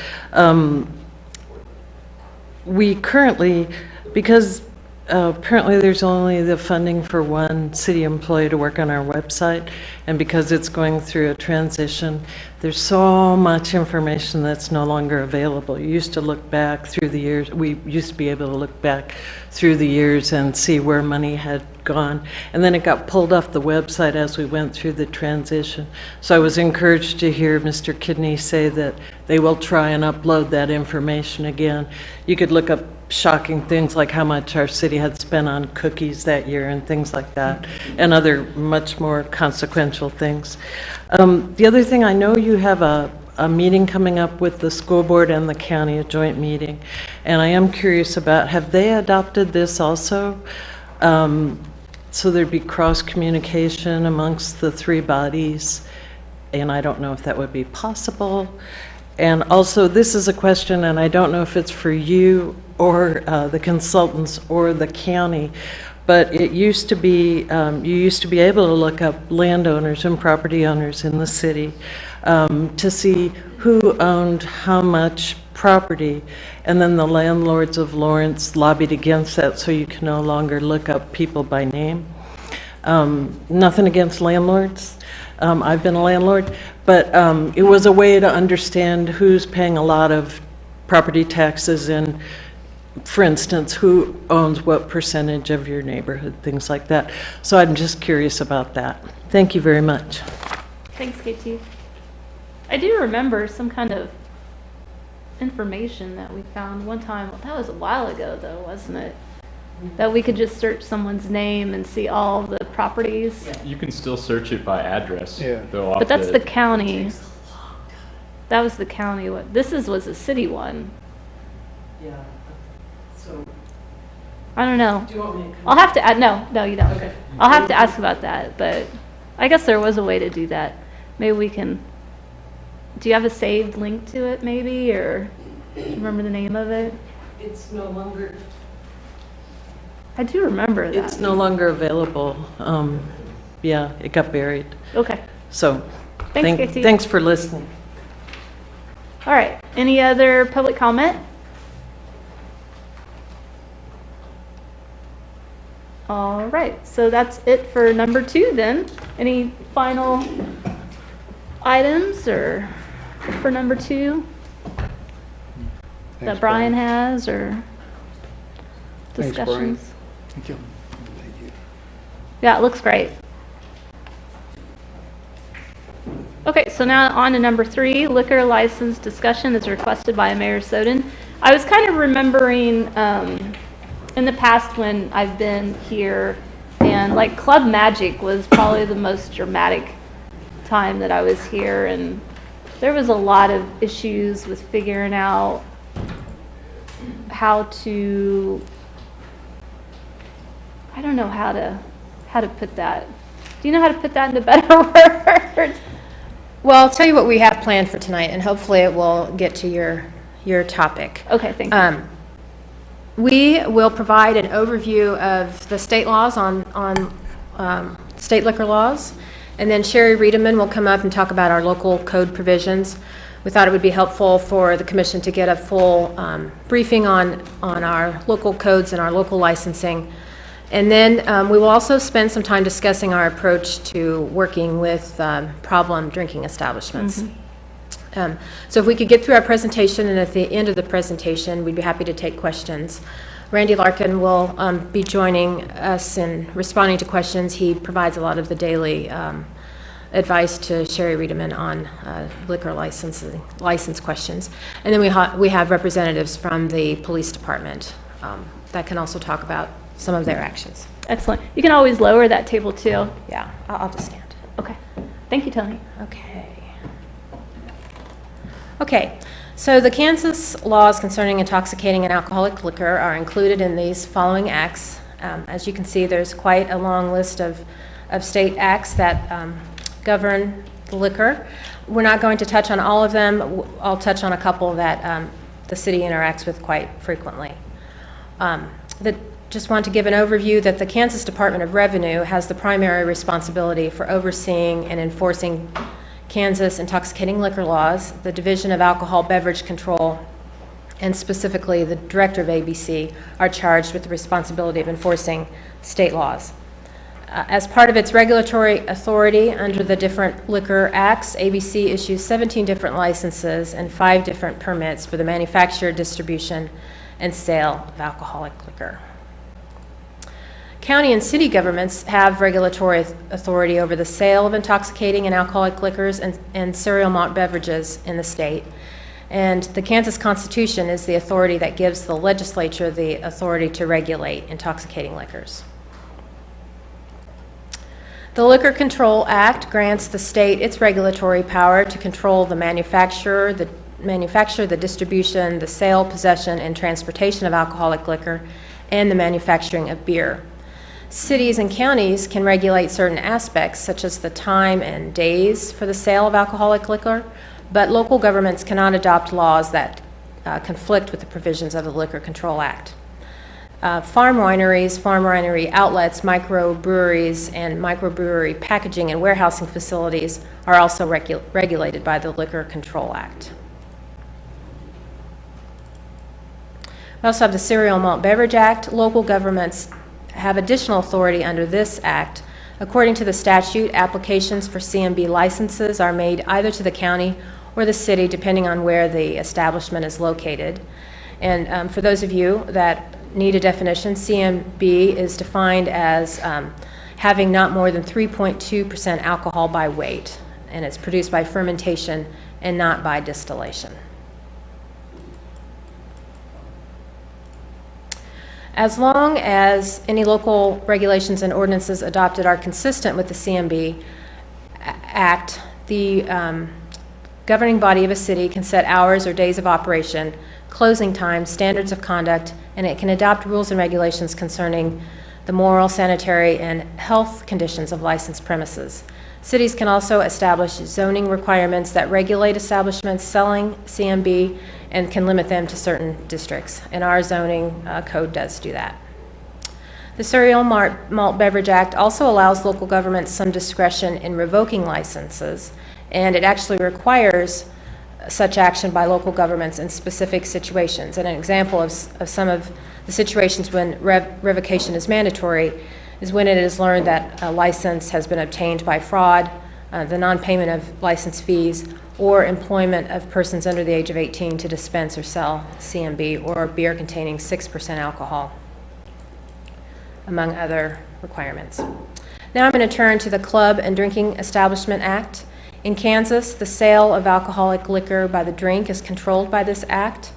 K: We currently, because apparently there's only the funding for one city employee to work on our website, and because it's going through a transition, there's so much information that's no longer available. You used to look back through the years, we used to be able to look back through the years and see where money had gone, and then it got pulled off the website as we went through the transition. So I was encouraged to hear Mr. Kidney say that they will try and upload that information again. You could look up shocking things like how much our city had spent on cookies that year and things like that, and other much more consequential things. The other thing, I know you have a meeting coming up with the school board and the county, a joint meeting, and I am curious about, have they adopted this also? So there'd be cross-communication amongst the three bodies, and I don't know if that would be possible. And also, this is a question, and I don't know if it's for you or the consultants or the county, but it used to be, you used to be able to look up landowners and property owners in the city to see who owned how much property, and then the landlords of Lawrence lobbied against that, so you can no longer look up people by name. Nothing against landlords. I've been a landlord, but it was a way to understand who's paying a lot of property taxes and, for instance, who owns what percentage of your neighborhood, things like that. So I'm just curious about that. Thank you very much.
A: Thanks, KT. I do remember some kind of information that we found one time. That was a while ago, though, wasn't it? That we could just search someone's name and see all the properties.
I: You can still search it by address.
B: Yeah.
I: Though off
A: But that's the county. That was the county one. This was a city one.
K: Yeah. So,
A: I don't know.
K: do you want me to
A: I'll have to add, no, you don't.
K: Okay.
A: I'll have to ask about that, but I guess there was a way to do that. Maybe we can, do you have a saved link to it maybe, or do you remember the name of it?
K: It's no longer.
A: I do remember that.
K: It's no longer available. Yeah, it got buried.
A: Okay,
K: So,
A: Thanks, Katie.
K: thanks for listening.
A: all right. Any other public comment? All right, so that's it for number 2 then. Any final items or for number 2
B: Thanks,
A: that Brian has, or
B: Thanks, Brian.
A: discussions?
F: Thank you.
B: Thank you.
A: Yeah, it looks great. Okay, so now on to number 3, liquor license discussion is requested by Mayor Soden. I was kind of remembering in the past when I've been here, and like Club Magic was probably the most dramatic time that I was here, and there was a lot of issues with figuring out how to, I don't know how to put that. Do you know how to put that into better words?
L: Well, I'll tell you what we have planned for tonight, and hopefully it will get to your topic.
A: Okay, thank you.
L: We will provide an overview of the state laws on state liquor laws, and then Sherry Riedemann will come up and talk about our local code provisions. We thought it would be helpful for the commission to get a full briefing on our local codes and our local licensing. And then we will also spend some time discussing our approach to working with problem drinking establishments. So if we could get through our presentation, and at the end of the presentation, we'd be happy to take questions. Randy Larkin will be joining us in responding to questions. He provides a lot of the daily advice to Sherry Riedemann on liquor license questions. And then we have representatives from the police department that can also talk about some of their actions.
A: Excellent. You can always lower that table too.
L: Yeah, I'll just stand.
A: Okay. Thank you, Tony.
L: Okay, so the Kansas laws concerning intoxicating and alcoholic liquor are included in these following acts. As you can see, there's quite a long list of state acts that govern the liquor. We're not going to touch on all of them. I'll touch on a couple that the city interacts with quite frequently. Just want to give an overview that the Kansas Department of Revenue has the primary responsibility for overseeing and enforcing Kansas intoxicating liquor laws. The Division of Alcohol Beverage Control, and specifically the Director of ABC, are charged with the responsibility of enforcing state laws. As part of its regulatory authority under the different liquor acts, ABC issues 17 different licenses and 5 different permits for the manufacture, distribution, and sale of alcoholic liquor. County and city governments have regulatory authority over the sale of intoxicating and alcoholic liquors and cereal malt beverages in the state. And the Kansas Constitution is the authority that gives the legislature the authority to regulate intoxicating liquors. The Liquor Control Act grants the state its regulatory power to control the manufacture, the distribution, the sale, possession, and transportation of alcoholic liquor, and the manufacturing of beer. Cities and counties can regulate certain aspects, such as the time and days for the sale of alcoholic liquor, but local governments cannot adopt laws that conflict with the provisions of the Liquor Control Act. Farm wineries, farm winery outlets, microbreweries, and microbrewery packaging and warehousing facilities are also regulated by the Liquor Control Act. We also have the Cereal Malt Beverage Act. Local governments have additional authority under this act. According to the statute, applications for CMB licenses are made either to the county or the city, depending on where the establishment is located. And for those of you that need a definition, CMB is defined as having not more than 3.2% alcohol by weight, and it's produced by fermentation and not by distillation. As long as any local regulations and ordinances adopted are consistent with the CMB Act, the governing body of a city can set hours or days of operation, closing times, standards of conduct, and it can adopt rules and regulations concerning the moral, sanitary, and health conditions of licensed premises. Cities can also establish zoning requirements that regulate establishments selling CMB and can limit them to certain districts, and our zoning code does do that. The Cereal Malt Beverage Act also allows local governments some discretion in revoking licenses, and it actually requires such action by local governments in specific situations. And an example of some of the situations when revocation is mandatory is when it is learned that a license has been obtained by fraud, the non-payment of license fees, or employment of persons under the age of 18 to dispense or sell CMB or beer containing 6% alcohol, among other requirements. Now I'm going to turn to the Club and Drinking Establishment Act. In Kansas, the sale of alcoholic liquor by the drink is controlled by this act.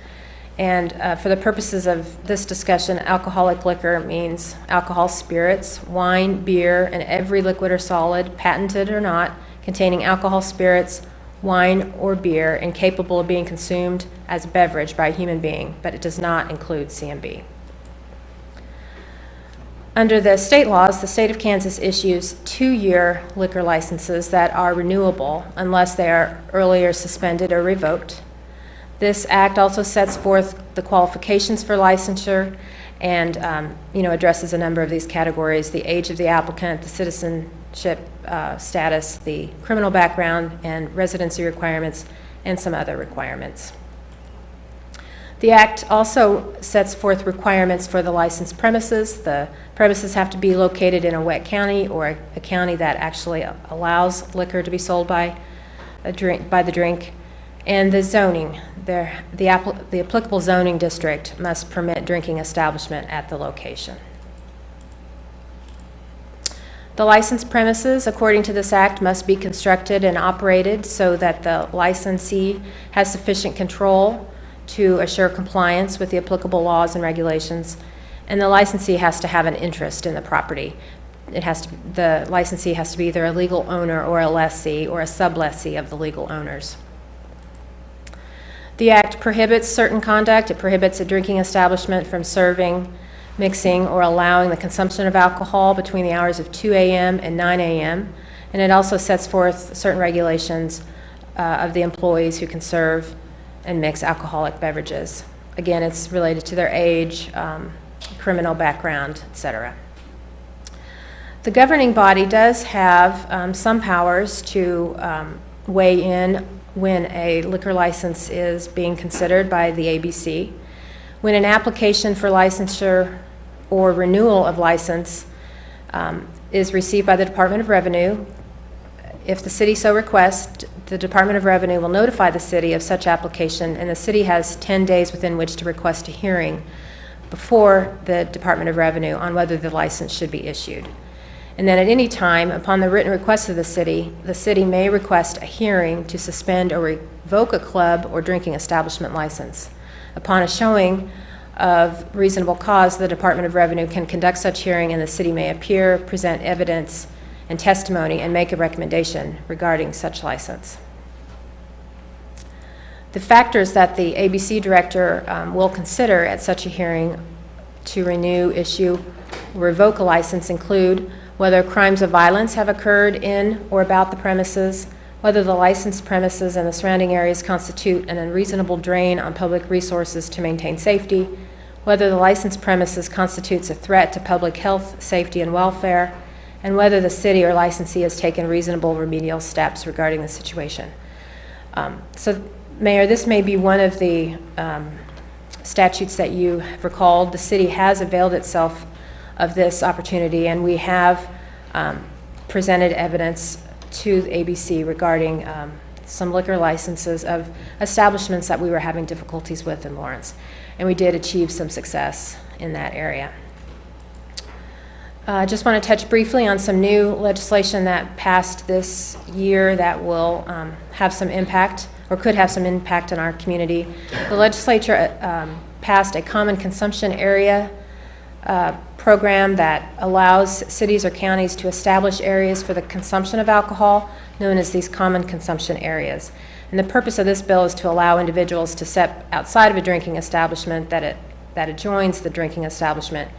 L: And for the purposes of this discussion, alcoholic liquor means alcohol spirits, wine, beer, and every liquid or solid, patented or not, containing alcohol spirits, wine, or beer, and capable of being consumed as a beverage by a human being, but it does not include CMB. Under the state laws, the state of Kansas issues 2-year liquor licenses that are renewable unless they are earlier suspended or revoked. This act also sets forth the qualifications for licensure and addresses a number of these categories: the age of the applicant, the citizenship status, the criminal background and residency requirements, and some other requirements. The act also sets forth requirements for the licensed premises. The premises have to be located in a wet county or a county that actually allows liquor to be sold by the drink. And the zoning, the applicable zoning district must permit drinking establishment at the location. The licensed premises, according to this act, must be constructed and operated so that the licensee has sufficient control to assure compliance with the applicable laws and regulations, and the licensee has to have an interest in the property. The licensee has to be either a legal owner or a lessee or a sublessee of the legal owners. The act prohibits certain conduct. It prohibits a drinking establishment from serving, mixing, or allowing the consumption of alcohol between the hours of 2 a.m. and 9 a.m., and it also sets forth certain regulations of the employees who can serve and mix alcoholic beverages. Again, it's related to their age, criminal background, etc. The governing body does have some powers to weigh in when a liquor license is being considered by the ABC. When an application for licensure or renewal of license is received by the Department of Revenue, if the city so requests, the Department of Revenue will notify the city of such application, and the city has 10 days within which to request a hearing before the Department of Revenue on whether the license should be issued. And then at any time, upon the written request of the city may request a hearing to suspend or revoke a club or drinking establishment license. Upon a showing of reasonable cause, the Department of Revenue can conduct such hearing, and the city may appear, present evidence and testimony, and make a recommendation regarding such license. The factors that the ABC director will consider at such a hearing to renew, issue, or revoke a license include whether crimes of violence have occurred in or about the premises, whether the licensed premises and the surrounding areas constitute an unreasonable drain on public resources to maintain safety, whether the licensed premises constitutes a threat to public health, safety, and welfare, and whether the city or licensee has taken reasonable remedial steps regarding the situation. So, Mayor, this may be one of the statutes that you have recalled. The city has availed itself of this opportunity, and we have presented evidence to the ABC regarding some liquor licenses of establishments that we were having difficulties with in Lawrence, and we did achieve some success in that area. I just want to touch briefly on some new legislation that passed this year that will have some impact, or could have some impact on our community. The legislature passed a common consumption area program that allows cities or counties to establish areas for the consumption of alcohol, known as these common consumption areas. And the purpose of this bill is to allow individuals to step outside of a drinking establishment that adjoins the drinking establishment,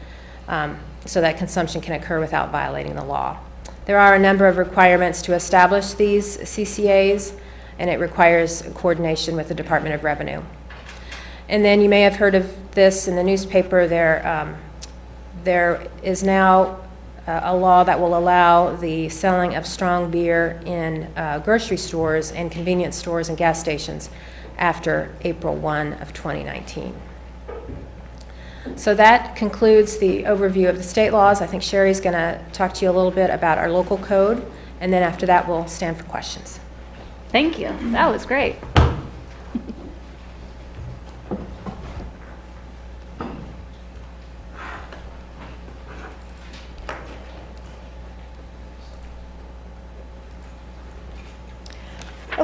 L: so that consumption can occur without violating the law. There are a number of requirements to establish these CCAs, and it requires coordination with the Department of Revenue. And then you may have heard of this in the newspaper. There is now a law that will allow the selling of strong beer in grocery stores and convenience stores and gas stations after April 1 of 2019. So that concludes the overview of the state laws. I think Sherry's going to talk to you a little bit about our local code, and then after that we'll stand for questions.
A: Thank you. That was great.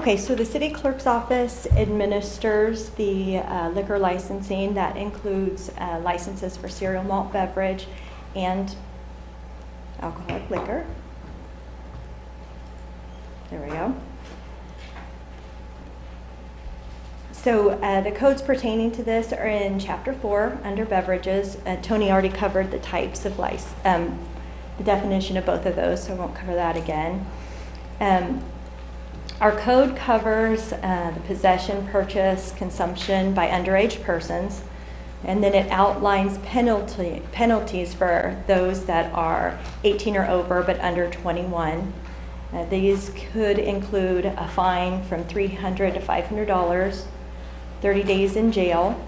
M: Okay, so the city clerk's office administers the liquor licensing. That includes licenses for cereal malt beverage and alcoholic liquor. There we go. So the codes pertaining to this are in Chapter 4 under beverages. Tony already covered the types of the definition of both of those, so I won't cover that again. Our code covers the possession, purchase, consumption by underage persons, and then it outlines penalties for those that are 18 or over but under 21. These could include a fine from $300 to $500, 30 days in jail,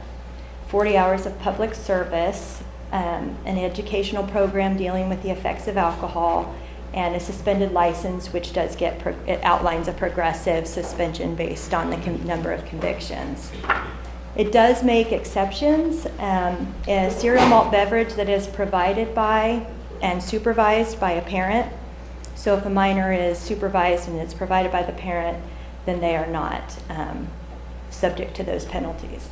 M: 40 hours of public service, an educational program dealing with the effects of alcohol, and a suspended license, which does it outlines a progressive suspension based on the number of convictions. It does make exceptions. A cereal malt beverage that is provided by and supervised by a parent. So if a minor is supervised and it's provided by the parent, then they are not subject to those penalties.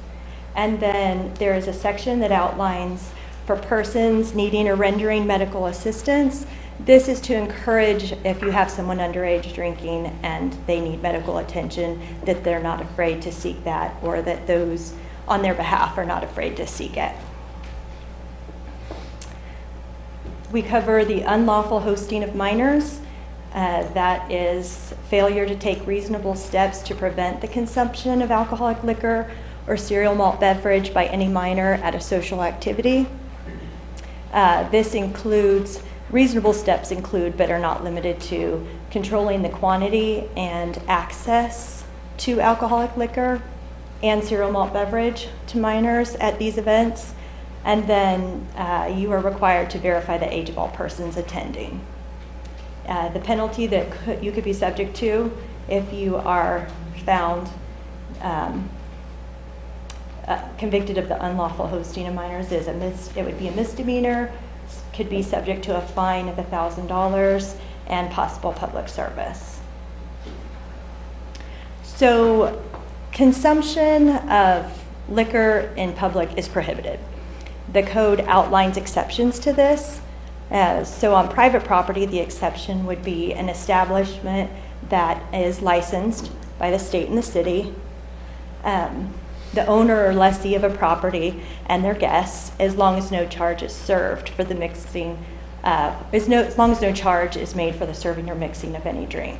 M: And then there is a section that outlines for persons needing or rendering medical assistance. This is to encourage, if you have someone underage drinking and they need medical attention, that they're not afraid to seek that, or that those on their behalf are not afraid to seek it. We cover the unlawful hosting of minors. That is failure to take reasonable steps to prevent the consumption of alcoholic liquor or cereal malt beverage by any minor at a social activity. This includes reasonable steps include, but are not limited to, controlling the quantity and access to alcoholic liquor and cereal malt beverage to minors at these events. And then you are required to verify the age of all persons attending. The penalty that you could be subject to if you are found convicted of the unlawful hosting of minors is it would be a misdemeanor, could be subject to a fine of $1,000 and possible public service. So consumption of liquor in public is prohibited. The code outlines exceptions to this. So on private property, the exception would be an establishment that is licensed by the state and the city, the owner or lessee of a property and their guests, as long as no charge is served for the mixing, as long as no charge is made for the serving or mixing of any drink.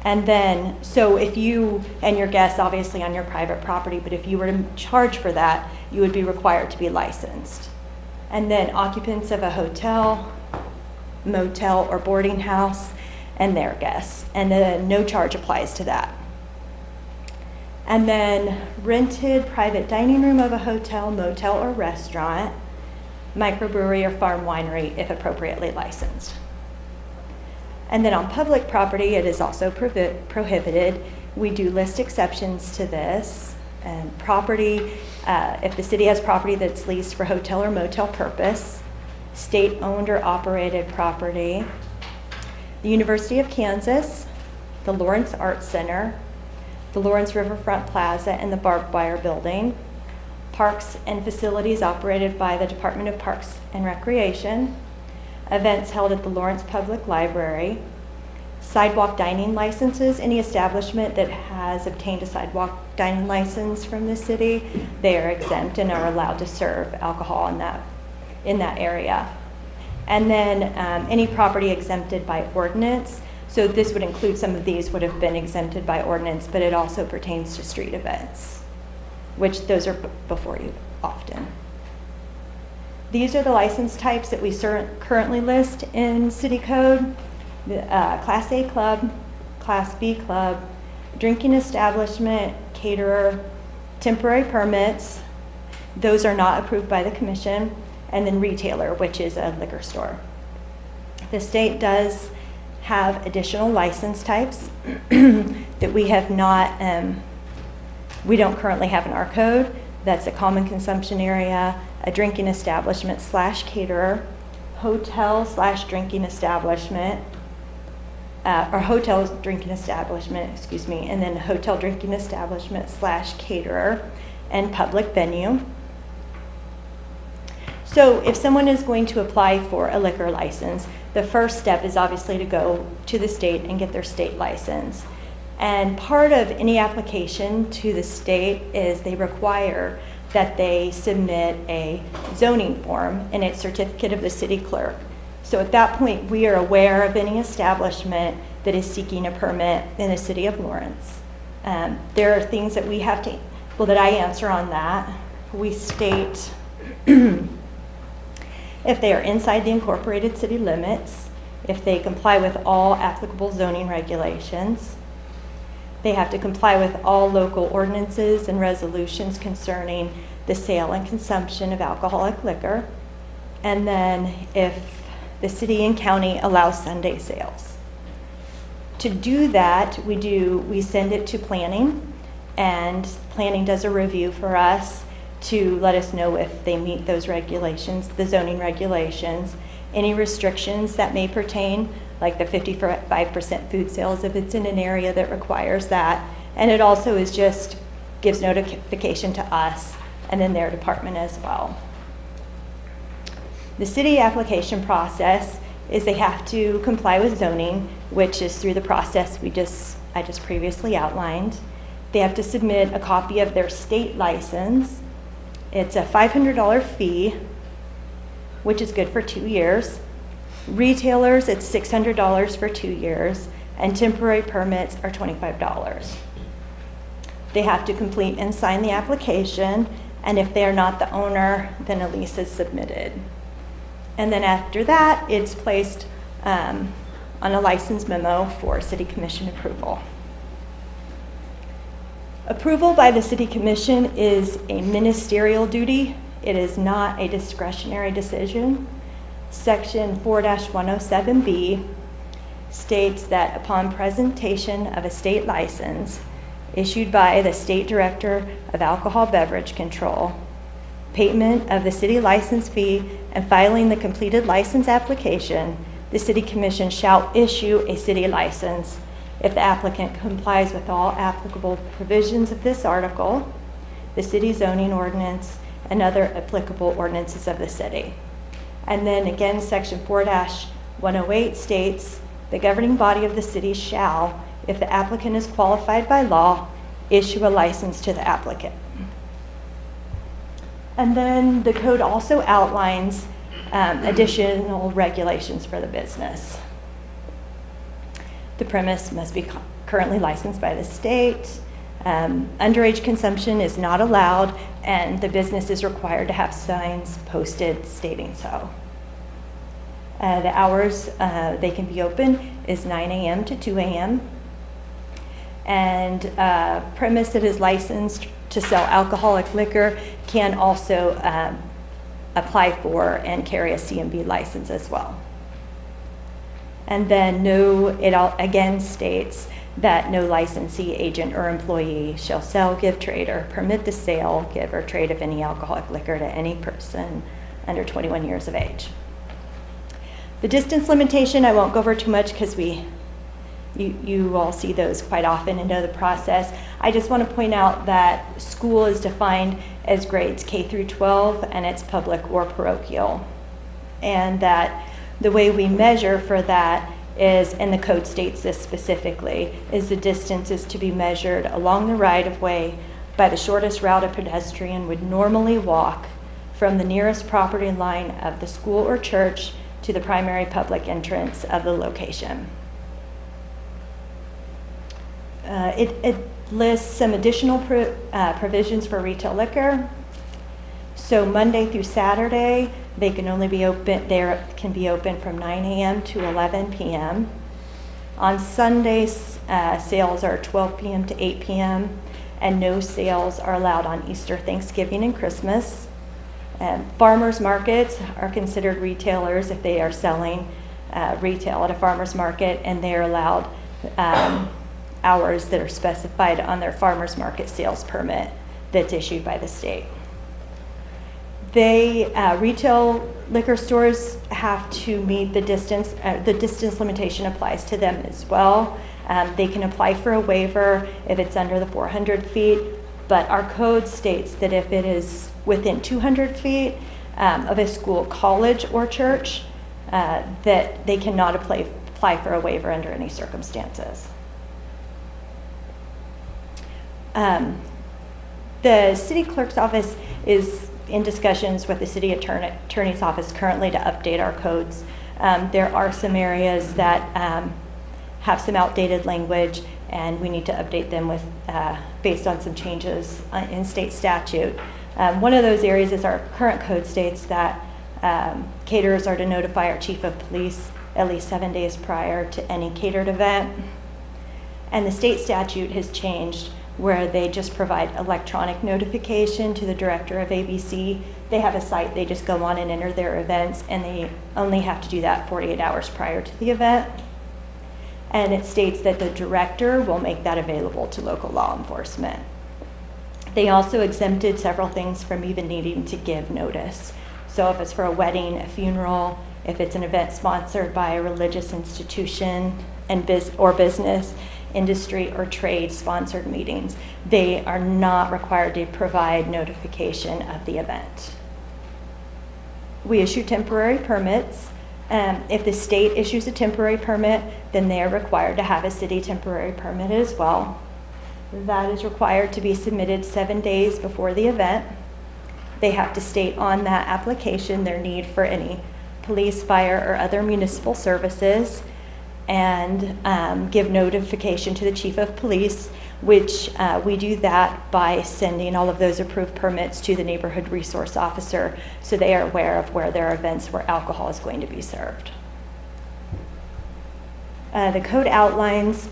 M: And then, so if you and your guests, obviously on your private property, but if you were to charge for that, you would be required to be licensed. And then occupants of a hotel, motel, or boarding house and their guests. And then no charge applies to that. And then rented private dining room of a hotel, motel, or restaurant, microbrewery or farm winery if appropriately licensed. And then on public property, it is also prohibited. We do list exceptions to this. And property, if the city has property that's leased for hotel or motel purpose, state-owned or operated property, the University of Kansas, the Lawrence Arts Center, the Lawrence Riverfront Plaza and the Barbed Wire Building, parks and facilities operated by the Department of Parks and Recreation, events held at the Lawrence Public Library, sidewalk dining licenses. Any establishment that has obtained a sidewalk dining license from the city, they are exempt and are allowed to serve alcohol in that area. And then any property exempted by ordinance. So this would include, some of these would have been exempted by ordinance, but it also pertains to street events, which those are before you often. These are the license types that we currently list in City Code. Class A club, Class B club, drinking establishment, caterer, temporary permits. Those are not approved by the commission. And then retailer, which is a liquor store. The state does have additional license types that we have not, we don't currently have in our code. That's a common consumption area, a drinking establishment / caterer, hotel / drinking establishment, or hotel drinking establishment, excuse me, and then hotel drinking establishment / caterer and public venue. So if someone is going to apply for a liquor license, the first step is obviously to go to the state and get their state license. And part of any application to the state is they require that they submit a zoning form and a certificate of the city clerk. So at that point, we are aware of any establishment that is seeking a permit in the city of Lawrence. There are things that we have to, well, that I answer on that. We state if they are inside the incorporated city limits, if they comply with all applicable zoning regulations, they have to comply with all local ordinances and resolutions concerning the sale and consumption of alcoholic liquor, and then if the city and county allow Sunday sales. To do that, we send it to planning, and planning does a review for us to let us know if they meet those regulations, the zoning regulations, any restrictions that may pertain, like the 55% food sales if it's in an area that requires that. And it also is just gives notification to us and then their department as well. The city application process is they have to comply with zoning, which is through the process I just previously outlined. They have to submit a copy of their state license. It's a $500 fee, which is good for 2 years. Retailers, it's $600 for 2 years, and temporary permits are $25. They have to complete and sign the application, and if they are not the owner, then a lease is submitted. And then after that, it's placed on a license memo for City Commission approval. Approval by the City Commission is a ministerial duty. It is not a discretionary decision. Section 4-107B states that upon presentation of a state license issued by the State Director of Alcohol Beverage Control, payment of the city license fee, and filing the completed license application, the City Commission shall issue a city license if the applicant complies with all applicable provisions of this article, the city zoning ordinance, and other applicable ordinances of the city. And then again, section 4-108 states, the governing body of the city shall, if the applicant is qualified by law, issue a license to the applicant. And then the code also outlines additional regulations for the business. The premise must be currently licensed by the state. Underage consumption is not allowed, and the business is required to have signs posted stating so. The hours they can be open is 9 a.m. to 2 a.m. And premise that is licensed to sell alcoholic liquor can also apply for and carry a CMB license as well. And then it again states that no licensee, agent, or employee shall sell, give, trade, or permit the sale, give, or trade of any alcoholic liquor to any person under 21 years of age. The distance limitation, I won't go over too much because you all see those quite often and know the process. I just want to point out that school is defined as grades K through 12, and it's public or parochial. And that the way we measure for that is, and the code states this specifically, is the distance is to be measured along the right-of-way by the shortest route a pedestrian would normally walk from the nearest property line of the school or church to the primary public entrance of the location. It lists some additional provisions for retail liquor. So Monday through Saturday, they can only be open, can be open from 9 a.m. to 11 p.m. On Sundays, sales are 12 p.m. to 8 p.m., and no sales are allowed on Easter, Thanksgiving, and Christmas. Farmers markets are considered retailers if they are selling retail at a farmer's market, and they are allowed hours that are specified on their farmer's market sales permit that's issued by the state. Retail liquor stores have to meet the distance limitation applies to them as well. They can apply for a waiver if it's under the 400 feet, but our code states that if it is within 200 feet of a school, college, or church, that they cannot apply for a waiver under any circumstances. The city clerk's office is in discussions with the city attorney's office currently to update our codes. There are some areas that have some outdated language, and we need to update them with based on some changes in state statute. One of those areas is our current code states that caterers are to notify our chief of police at least 7 days prior to any catered event. And the state statute has changed where they just provide electronic notification to the director of ABC. They have a site, they just go on and enter their events, and they only have to do that 48 hours prior to the event. And it states that the director will make that available to local law enforcement. They also exempted several things from even needing to give notice. So if it's for a wedding, a funeral, if it's an event sponsored by a religious institution and business, industry, or trade sponsored meetings, they are not required to provide notification of the event. We issue temporary permits. If the state issues a temporary permit, then they are required to have a city temporary permit as well. That is required to be submitted 7 days before the event. They have to state on that application their need for any police, fire, or other municipal services, and give notification to the chief of police, which we do that by sending all of those approved permits to the neighborhood resource officer so they are aware of where there are events where alcohol is going to be served. The code outlines,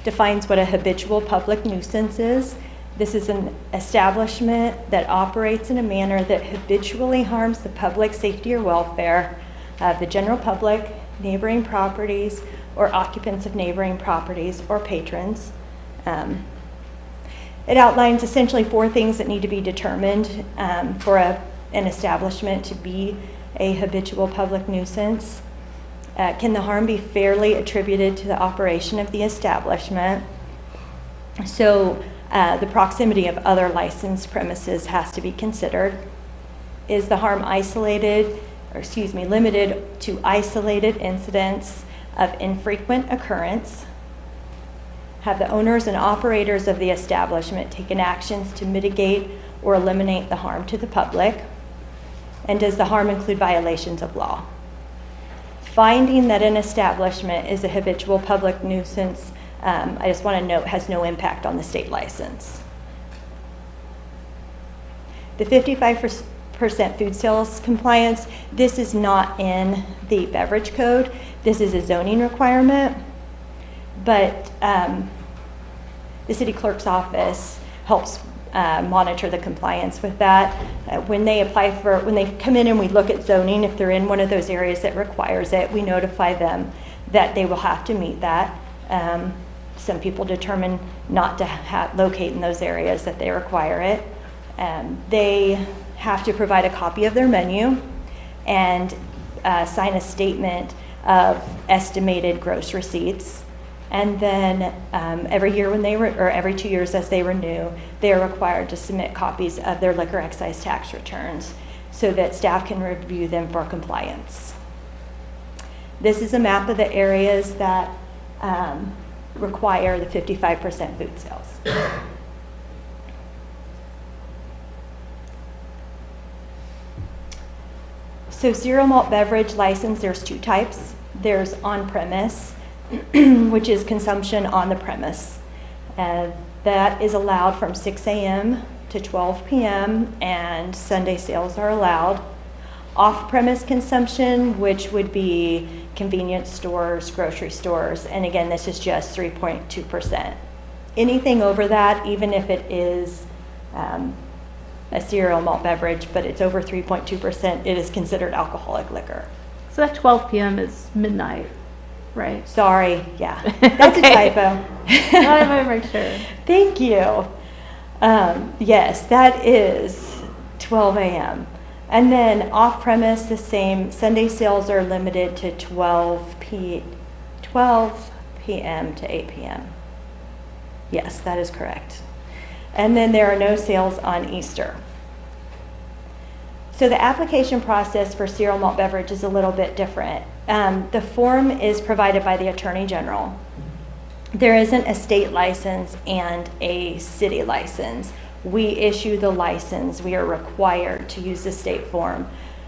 M: defines what a habitual public nuisance is. This is an establishment that operates in a manner that habitually harms the public safety or welfare of the general public, neighboring properties, or occupants of neighboring properties or patrons. It outlines essentially 4 things that need to be determined for an establishment to be a habitual public nuisance. Can the harm be fairly attributed to the operation of the emancipation? So the proximity of other licensed premises has to be considered. Is the harm limited to isolated incidents of infrequent occurrence? Have the owners and operators of the establishment taken actions to mitigate or eliminate the harm to the public? And does the harm include violations of law? Finding that an establishment is a habitual public nuisance, I just want to note, has no impact on the state license. The 55% food sales compliance, this is not in the beverage code. This is a zoning requirement, but the city clerk's office helps monitor the compliance with that. When they come in and we look at zoning, if they're in one of those areas that requires it, we notify them that they will have to meet that. Some people determine not to locate in those areas that they require it. They have to provide a copy of their menu and sign a statement of estimated gross receipts. And then every year or every 2 years as they renew, they are required to submit copies of their liquor excise tax returns so that staff can review them for compliance. This is a map of the areas that require the 55% food sales. So zero malt beverage license, there's 2 types. There's on-premise, which is consumption on the premise. That is allowed from 6 a.m. to 12 p.m. and Sunday sales are allowed. Off-premise consumption, which would be convenience stores, grocery stores, and again, this is just 3.2%. Anything over that, even if it is a cereal malt beverage, but it's over 3.2%, it is considered alcoholic liquor.
A: So that 12 p.m. is midnight, right?
M: Sorry, yeah, that's a typo.
A: I want to make sure.
M: Thank you. Yes, that is 12 a.m. And then off-premise, the same. Sunday sales are limited to 12 p.m. to 8 p.m. Yes, that is correct. And then there are no sales on Easter. So the application process for cereal malt beverage is a little bit different. The form is provided by the Attorney General. There isn't a state license and a city license. We issue the license. We are required to use the state form.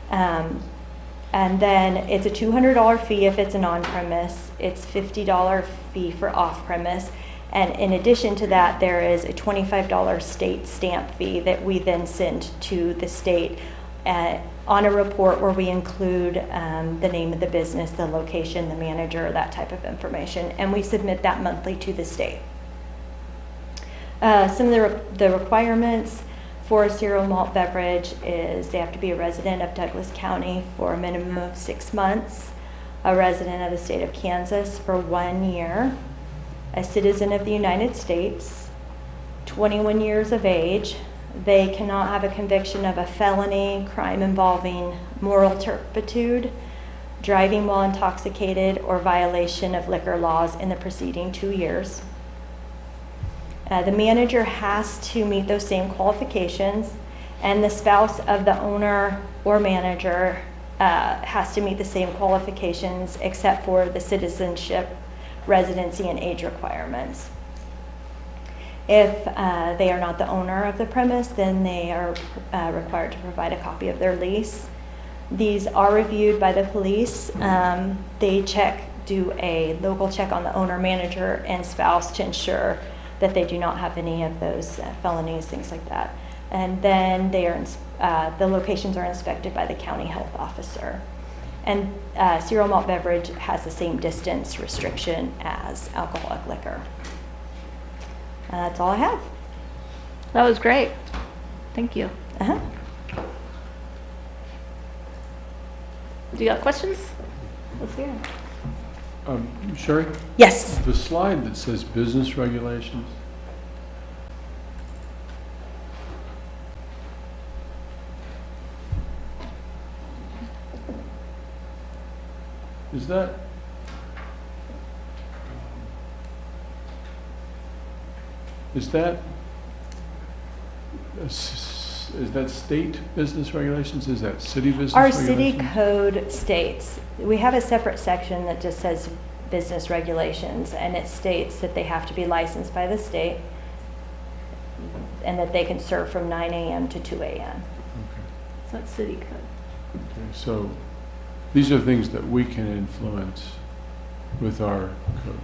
M: And then it's a $200 fee if it's an on-premise. It's $50 fee for off-premise. And in addition to that, there is a $25 state stamp fee that we then send to the state on a report where we include the name of the business, the location, the manager, that type of information. And we submit that monthly to the state. Some of the requirements for a cereal malt beverage is they have to be a resident of Douglas County for a minimum of 6 months, a resident of the state of Kansas for 1 year, a citizen of the United States, 21 years of age. They cannot have a conviction of a felony, crime involving moral turpitude, driving while intoxicated, or violation of liquor laws in the preceding 2 years. The manager has to meet those same qualifications, and the spouse of the owner or manager has to meet the same qualifications except for the citizenship, residency, and age requirements. If they are not the owner of the premise, then they are required to provide a copy of their lease. These are reviewed by the police. They do a local check on the owner, manager, and spouse to ensure that they do not have any of those felonies, things like that. And then the locations are inspected by the county health officer. And cereal malt beverage has the same distance restriction as alcoholic liquor. That's all I have.
A: That was great. Thank you.
M: Uh-huh.
A: Do you got questions? Let's hear it.
C: Sherry?
M: Yes.
C: The slide that says business regulations, is that state business regulations? Is that city business
M: Our
C: regulations?
M: city code states, we have a separate section that just says business regulations, and it states that they have to be licensed by the state and that they can serve from 9 a.m. to 2 a.m.
C: Okay.
A: So that's city code.
C: Okay, so these are things that we can influence with our code.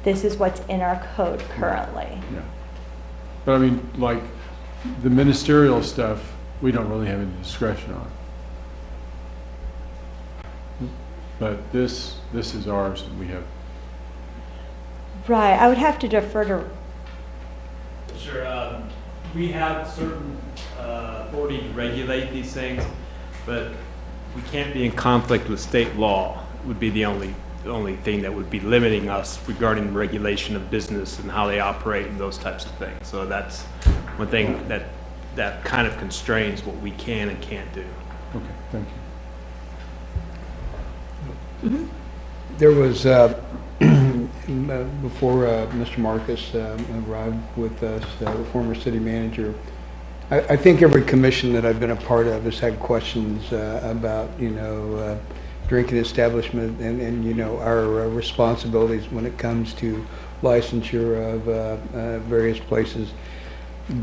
M: This is what's in our code currently.
C: Yeah. But I mean, like, the ministerial stuff, we don't really have any discretion on. But this is ours, and we have.
M: Right, I would have to defer to,
N: Sure. We have certain authority to regulate these things, but we can't be in conflict with state law. Would be the only thing that would be limiting us regarding regulation of business and how they operate and those types of things. So that's one thing that kind of constrains what we can and can't do.
C: Okay, thank you.
B: There was, before Mr. Marcus arrived with us, the former city manager, I think every commission that I've been a part of has had questions about, drinking establishment and our responsibilities when it comes to licensure of various places.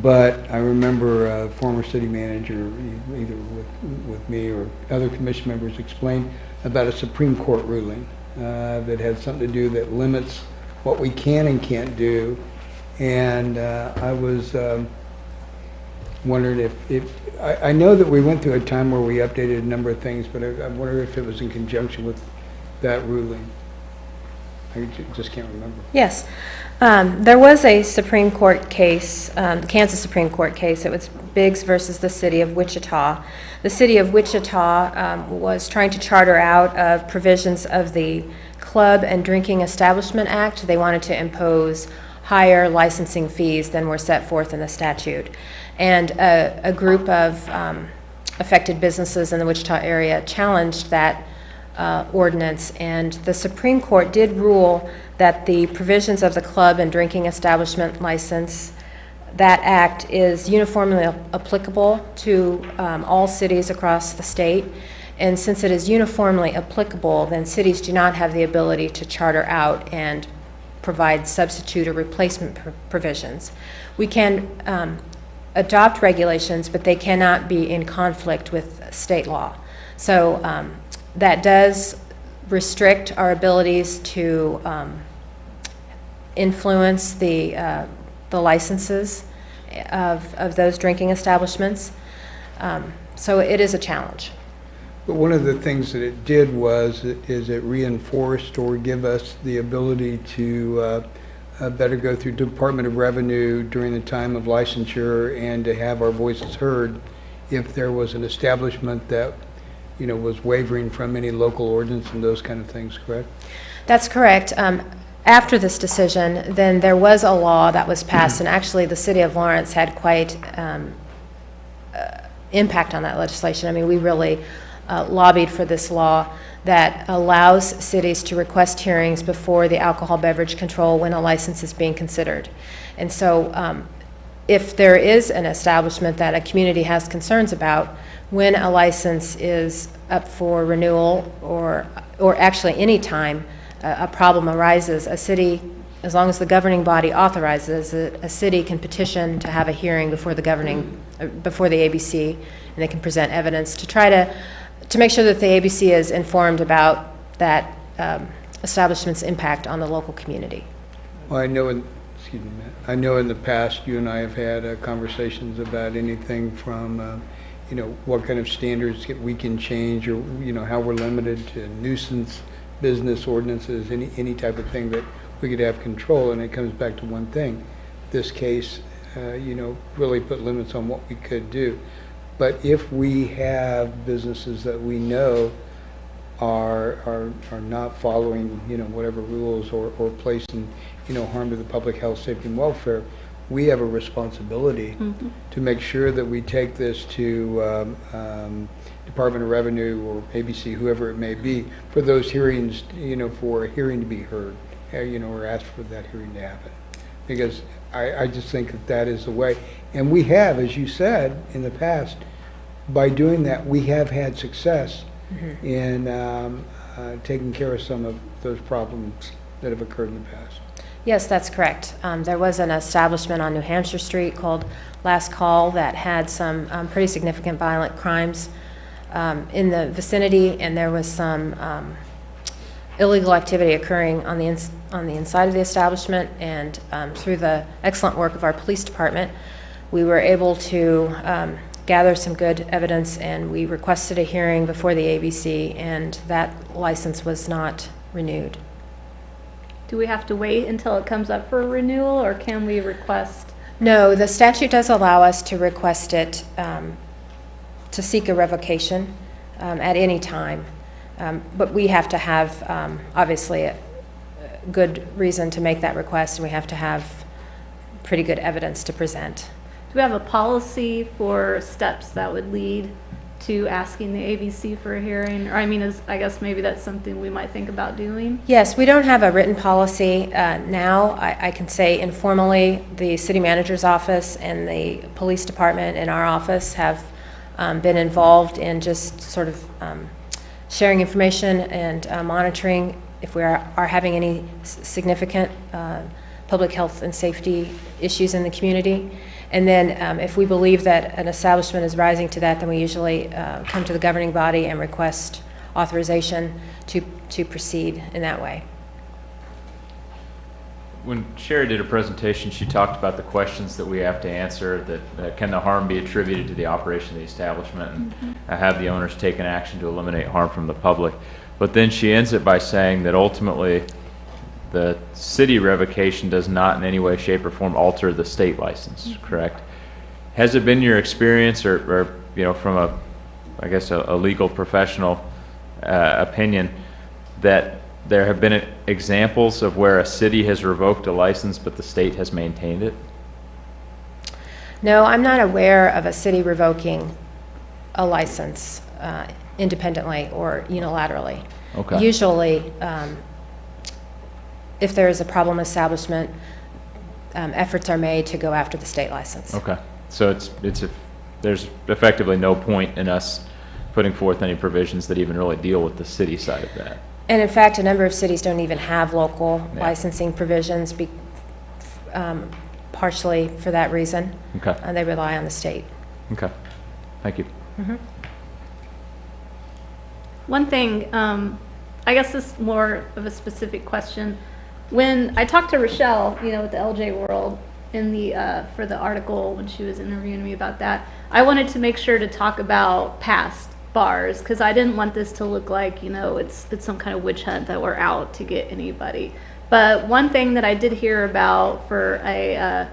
B: But I remember a former city manager, either with me or other commission members, explained about a Supreme Court ruling that had something to do that limits what we can and can't do. And I was wondering if I know that we went through a time where we updated a number of things, but I wonder if it was in conjunction with that ruling. I just can't remember.
L: Yes. There was a Supreme Court case, the Kansas Supreme Court case. It was Biggs versus the City of Wichita. The City of Wichita was trying to charter out of provisions of the Club and Drinking Establishment Act. They wanted to impose higher licensing fees than were set forth in the statute. And a group of affected businesses in the Wichita area challenged that ordinance, and the Supreme Court did rule that the provisions of the club and drinking establishment license, that act is uniformly applicable to all cities across the state. And since it is uniformly applicable, then cities do not have the ability to charter out and provide substitute or replacement provisions. We can adopt regulations, but they cannot be in conflict with state law. So that does restrict our abilities to influence the licenses of those drinking establishments. So it is a challenge.
B: But one of the things that it did is it reinforced or give us the ability to better go through Department of Revenue during the time of licensure and to have our voices heard if there was an establishment that, you know, was wavering from any local ordinance and those kind of things, correct?
L: That's correct. After this decision, then there was a law that was passed, and actually the city of Lawrence had quite impact on that legislation. I mean, we really lobbied for this law that allows cities to request hearings before the alcohol beverage control when a license is being considered. And so if there is an establishment that a community has concerns about, when a license is up for renewal or actually any time a problem arises, a city, as long as the governing body authorizes it, a city can petition to have a hearing before the ABC, and they can present evidence to try to make sure that the ABC is informed about that establishment's impact on the local community.
B: Well, I know excuse me, Matt. I know in the past you and I have had conversations about anything from you know, what kind of standards we can change, or, you know, how we're limited to nuisance business ordinances, any type of thing that we could have control. And it comes back to one thing. This case, you know, really put limits on what we could do. But if we have businesses that we know are not following, you know, whatever rules or placing, you know, harm to the public health, safety, and welfare, we have a responsibility to make sure that we take this to Department of Revenue or ABC, whoever it may be, for those hearings, you know, for a hearing to be heard, you know, or ask for that hearing to happen. Because I just think that that is the way. And we have, as you said, in the past, by doing that, we have had success in taking care of some of those problems that have occurred in the past.
L: Yes, that's correct. There was an establishment on New Hampshire Street called Last Call that had some pretty significant violent crimes in the vicinity, and there was some illegal activity occurring on the inside of the establishment. And through the excellent work of our police department, we were able to gather some good evidence, and we requested a hearing before the ABC, and that license was not renewed.
A: Do we have to wait until it comes up for renewal, or can we request?
L: No, the statute does allow us to request it, to seek a revocation at any time. But we have to have, obviously, a good reason to make that request, and we have to have pretty good evidence to present.
A: Do we have a policy for steps that would lead to asking the ABC for a hearing? Or I mean, I guess maybe that's something we might think about doing.
L: Yes, we don't have a written policy now. I can say informally, the city manager's office and the police department in our office have been involved in just sort of sharing information and monitoring if we are having any significant public health and safety issues in the community. And then if we believe that an establishment is rising to that, then we usually come to the governing body and request authorization to proceed in that way.
I: When Sherry did a presentation, she talked about the questions that we have to answer, that can the harm be attributed to the operation of the establishment, and have the owners taken action to eliminate harm from the public. But then she ends it by saying that ultimately the city revocation does not in any way, shape, or form alter the state license, correct? Has it been your experience, or you know, from a legal professional opinion, that there have been examples of where a city has revoked a license, but the state has maintained it?
L: No, I'm not aware of a city revoking a license independently or unilaterally.
I: Okay.
L: Usually, if there is a problem establishment, efforts are made to go after the state license.
I: Okay. So there's effectively no point in us putting forth any provisions that even really deal with the city side of that.
L: And in fact, a number of cities don't even have local
I: Yeah.
L: licensing provisions, partially for that reason.
I: Okay.
L: They rely on the state.
I: Okay. Thank you.
A: One thing, I guess this is more of a specific question. When I talked to Rochelle, with the LJ World in the for the article when she was interviewing me about that, I wanted to make sure to talk about past bars because I didn't want this to look like it's some kind of witch hunt that we're out to get anybody. But one thing that I did hear about for a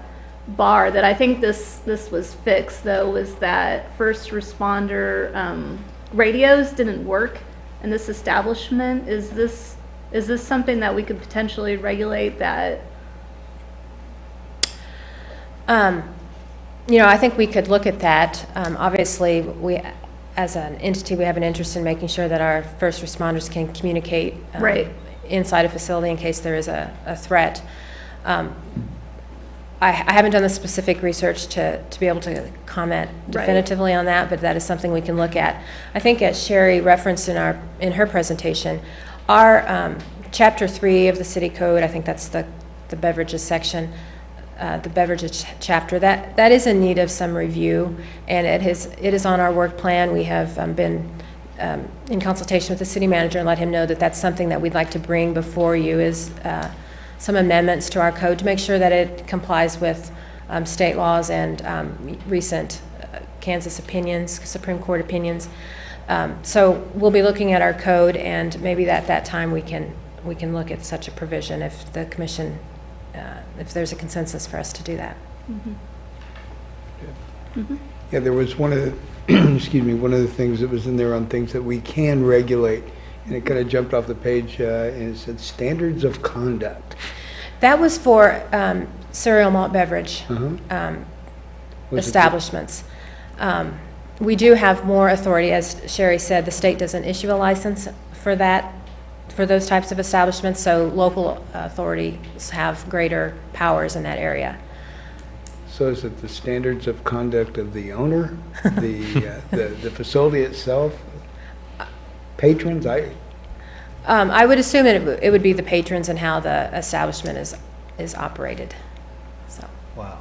A: bar that I think this was fixed though was that first responder radios didn't work in this establishment. Is this something that we could potentially regulate that?
L: I think we could look at that. Obviously, we, as an entity, we have an interest in making sure that our first responders can communicate
A: Right.
L: inside a facility in case there is a threat. I haven't done the specific research to be able to comment definitively on that, but that is something we can look at. I think as Sherry referenced in her presentation, our Chapter 3 of the City Code, I think that's the beverages section, the beverages chapter, that is in need of some review, and it is on our work plan. We have been in consultation with the city manager and let him know that that's something that we'd like to bring before you is some amendments to our code to make sure that it complies with state laws and recent Kansas opinions, Supreme Court opinions. So we'll be looking at our code, and maybe at that time we can look at such a provision if the commission, if there's a consensus for us to do that.
B: Yeah, there was one of the, excuse me, one of the things that was in there on things that we can regulate, and it kind of jumped off the page, and it said standards of conduct.
L: That was for cereal malt beverage
B: Was it-
L: establishments. We do have more authority, as Sherry said, the state doesn't issue a license for that, for those types of establishments, so local authorities have greater powers in that area.
B: So is it the standards of conduct of the owner, the facility itself, patrons?
L: I would assume that it would be the patrons and how the establishment is operated. So.
B: Wow.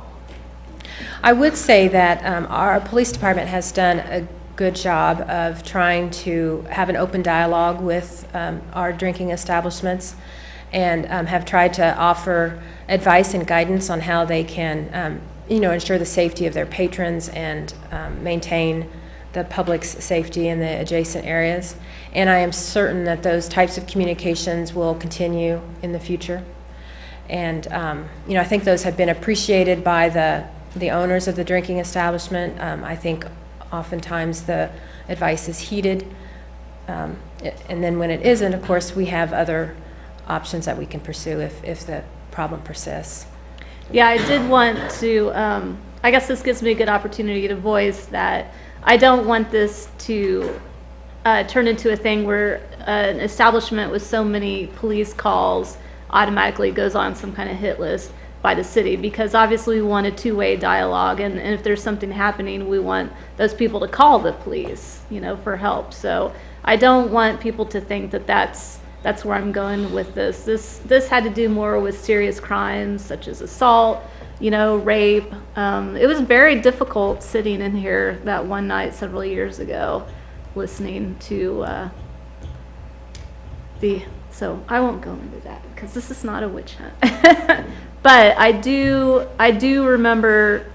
L: I would say that our police department has done a good job of trying to have an open dialogue with our drinking establishments and have tried to offer advice and guidance on how they can, ensure the safety of their patrons and maintain the public's safety in the adjacent areas. And I am certain that those types of communications will continue in the future. And, I think those have been appreciated by the owners of the drinking establishment. I think oftentimes the advice is heeded. And then when it isn't, of course, we have other options that we can pursue if the problem persists.
A: Yeah, I did want to, I guess this gives me a good opportunity to voice that I don't want this to turn into a thing where an establishment with so many police calls automatically goes on some kind of hit list by the city, because obviously we want a two-way dialogue, and if there's something happening, we want those people to call the police, for help. So I don't want people to think that that's where I'm going with this. This had to do more with serious crimes such as assault, rape. It was very difficult sitting in here that one night several years ago, listening to so I won't go into that because this is not a witch hunt. But I do remember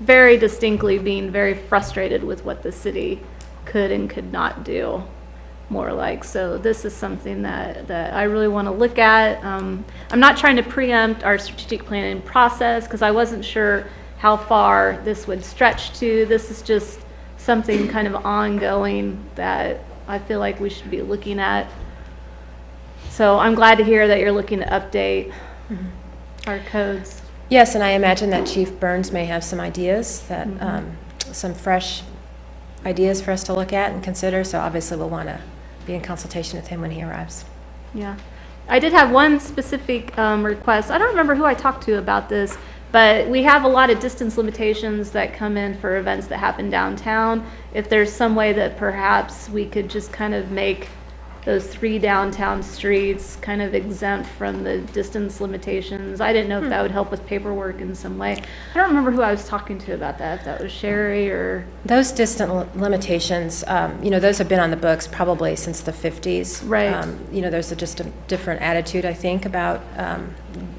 A: very distinctly being very frustrated with what the city could and could not do, more like. So this is something that I really want to look at. I'm not trying to preempt our strategic planning process because I wasn't sure how far this would stretch to. This is just something kind of ongoing that I feel like we should be looking at. So I'm glad to hear that you're looking to update our codes.
L: Yes, and I imagine that Chief Burns may have some ideas that, some fresh ideas for us to look at and consider, so obviously we'll want to be in consultation with him when he arrives.
A: Yeah. I did have one specific request. I don't remember who I talked to about this, but we have a lot of distance limitations that come in for events that happen downtown. If there's some way that perhaps we could just kind of make those 3 downtown streets kind of exempt from the distance limitations. I didn't know if that would help with paperwork in some way. I don't remember who I was talking to about that, if that was Sherry or...
L: Those limitations, those have been on the books probably since the 50s.
A: Right.
L: There's just a different attitude, I think, about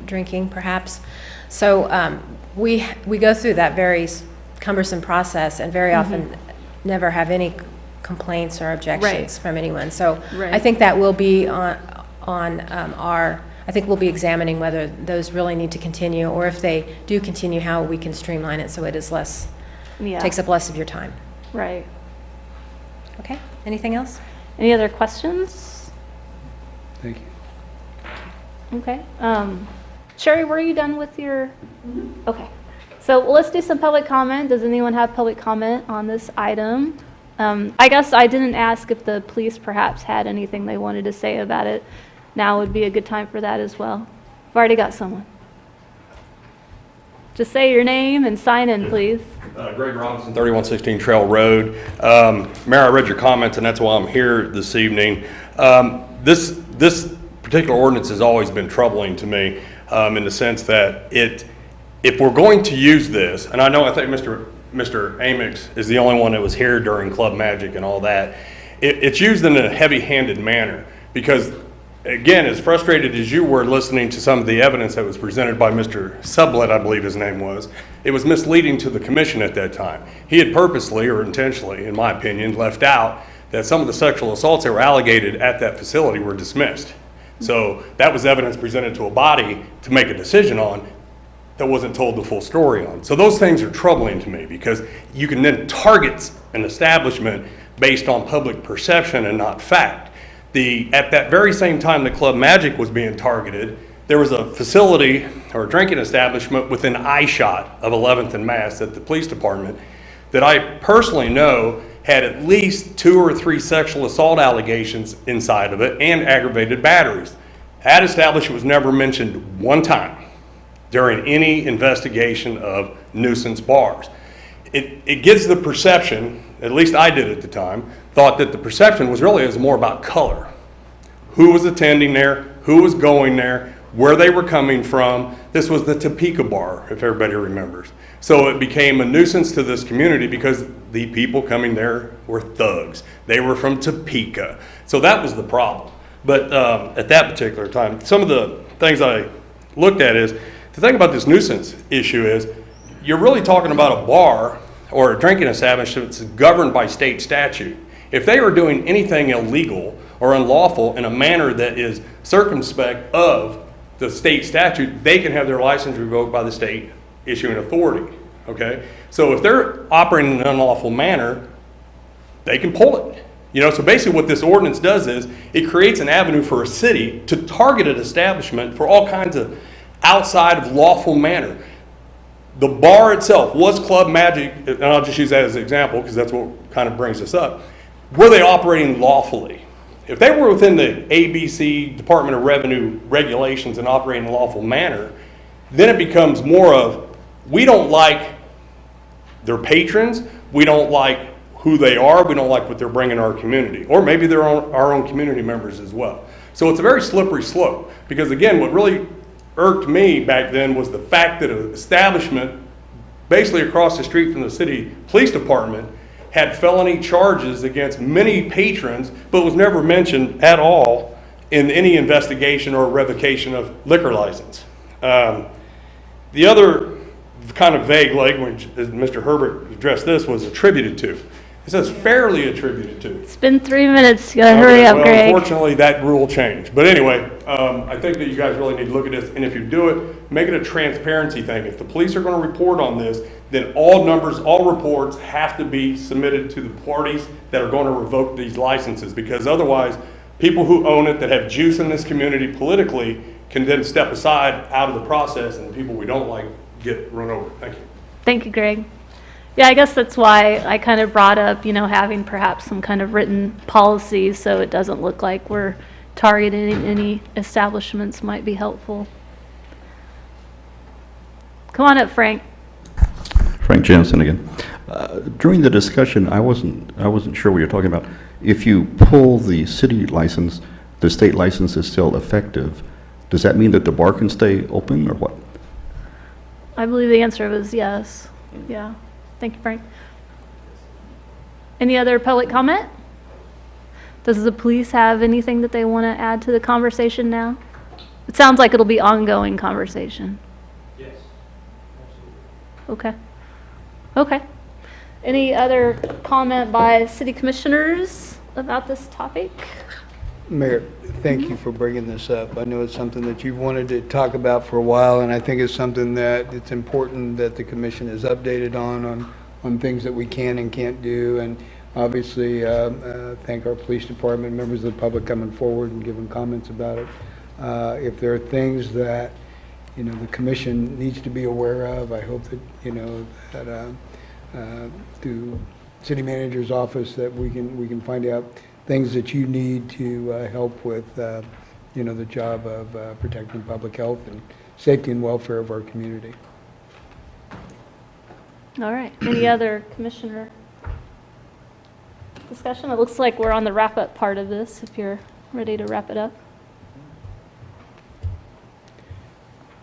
L: drinking, perhaps. So we go through that very cumbersome process and very often never have any complaints or objections from anyone. So I think that will be on our, I think we'll be examining whether those really need to continue, or if they do continue, how we can streamline it so it is less, takes up less of your time.
A: Right.
L: Okay, anything else?
A: Any other questions?
B: Thank you.
A: Okay. Sherry, were you done with your? Okay. So let's do some public comment. Does anyone have public comment on this item? I guess I didn't ask if the police perhaps had anything they wanted to say about it. Now would be a good time for that as well. I've already got someone. Just say your name and sign in, please.
O: Greg Robinson, 3116 Trail Road. Mayor, I read your comments, and that's why I'm here this evening. This particular ordinance has always been troubling to me in the sense that if we're going to use this, and I think Mr. Amix is the only one that was here during Club Magic and all that, it's used in a heavy-handed manner because, again, as frustrated as you were listening to some of the evidence that was presented by Mr. Sublett, I believe his name was, it was misleading to the commission at that time. He had purposely or intentionally, in my opinion, left out that some of the sexual assaults that were alleged at that facility were dismissed. So that was evidence presented to a body to make a decision on that wasn't told the full story on. So those things are troubling to me because you can then target an establishment based on public perception and not fact. At that very same time that Club Magic was being targeted, there was a facility or a drinking establishment within eyeshot of 11th and Mass at the police department that I personally know had at least 2 or 3 sexual assault allegations inside of it and aggravated batteries. That establishment was never mentioned one time during any investigation of nuisance bars. It gives the perception, at least I did at the time, thought that the perception was more about color. Who was attending there, who was going there, where they were coming from. This was the Topeka bar, if everybody remembers. So it became a nuisance to this community because the people coming there were thugs. They were from Topeka. So that was the problem. But at that particular time, some of the things I looked at is, the thing about this nuisance issue is you're really talking about a bar or a drinking establishment that's governed by state statute. If they are doing anything illegal or unlawful in a manner that is circumspect of the state statute, they can have their license revoked by the state issuing authority, okay? So if they're operating in an unlawful manner, they can pull it. So basically what this ordinance does is it creates an avenue for a city to target an establishment for all kinds of outside of lawful manner. The bar itself was Club Magic, and I'll just use that as an example because that's what kind of brings us up. Were they operating lawfully? If they were within the ABC Department of Revenue regulations and operating in a lawful manner, then it becomes more of, we don't like their patrons, we don't like who they are, we don't like what they're bringing to our community, or maybe they're our own community members as well. So it's a very slippery slope because, again, what really irked me back then was the fact that an establishment basically across the street from the city police department had felony charges against many patrons, but was never mentioned at all in any investigation or revocation of liquor license. The other kind of vague language, as Mr. Herbert addressed this, was attributed to. It says fairly attributed to.
A: It's been 3 minutes. You gotta hurry up, Greg.
O: Unfortunately, that rule changed. But anyway, I think that you guys really need to look at this. And if you do it, make it a transparency thing. If the police are going to report on this, then all numbers, all reports have to be submitted to the parties that are going to revoke these licenses. Because otherwise, people who own it, that have juice in this community politically, can then step aside out of the process, and the people we don't like get run over. Thank you.
A: Thank you, Greg. Yeah, I guess that's why I kind of brought up, having perhaps some kind of written policy so it doesn't look like we're targeting any establishments might be helpful. Come on up, Frank.
D: Frank Jensen again. During the discussion, I wasn't sure what you're talking about. If you pull the city license, the state license is still effective. Does that mean that the bar can stay open or what?
A: I believe the answer was yes. Yeah. Thank you, Frank. Any other public comment? Does the police have anything that they want to add to the conversation now? It sounds like it'll be ongoing conversation.
N: Yes.
A: Okay. Okay. Any other comment by city commissioners about this topic?
B: Mayor, thank you for bringing this up. I know it's something that you've wanted to talk about for a while, and I think it's something that it's important that the commission is updated on things that we can and can't do. And obviously, thank our police department, members of the public coming forward and giving comments about it. If there are things that, the commission needs to be aware of, I hope that, that through city manager's office that we can find out things that you need to help with, the job of protecting public health and safety and welfare of our community.
A: All right. Any other commissioner discussion? It looks like we're on the wrap-up part of this, if you're ready to wrap it up.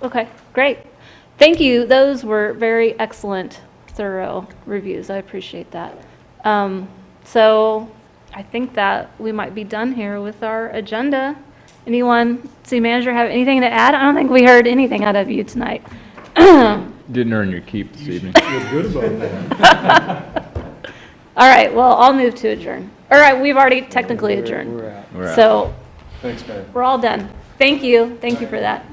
A: Okay, great. Thank you. Those were very excellent, thorough reviews. I appreciate that. So I think that we might be done here with our agenda. Anyone, city manager, have anything to add? I don't think we heard anything out of you tonight.
I: Didn't earn your keep this evening.
H: Feel good about that.
A: All right, well, I'll move to adjourn. All right, we've already technically adjourned.
B: We're out.
I: We're out.
A: So
C: Thanks, Mayor.
A: we're all done. Thank you. Thank you for that.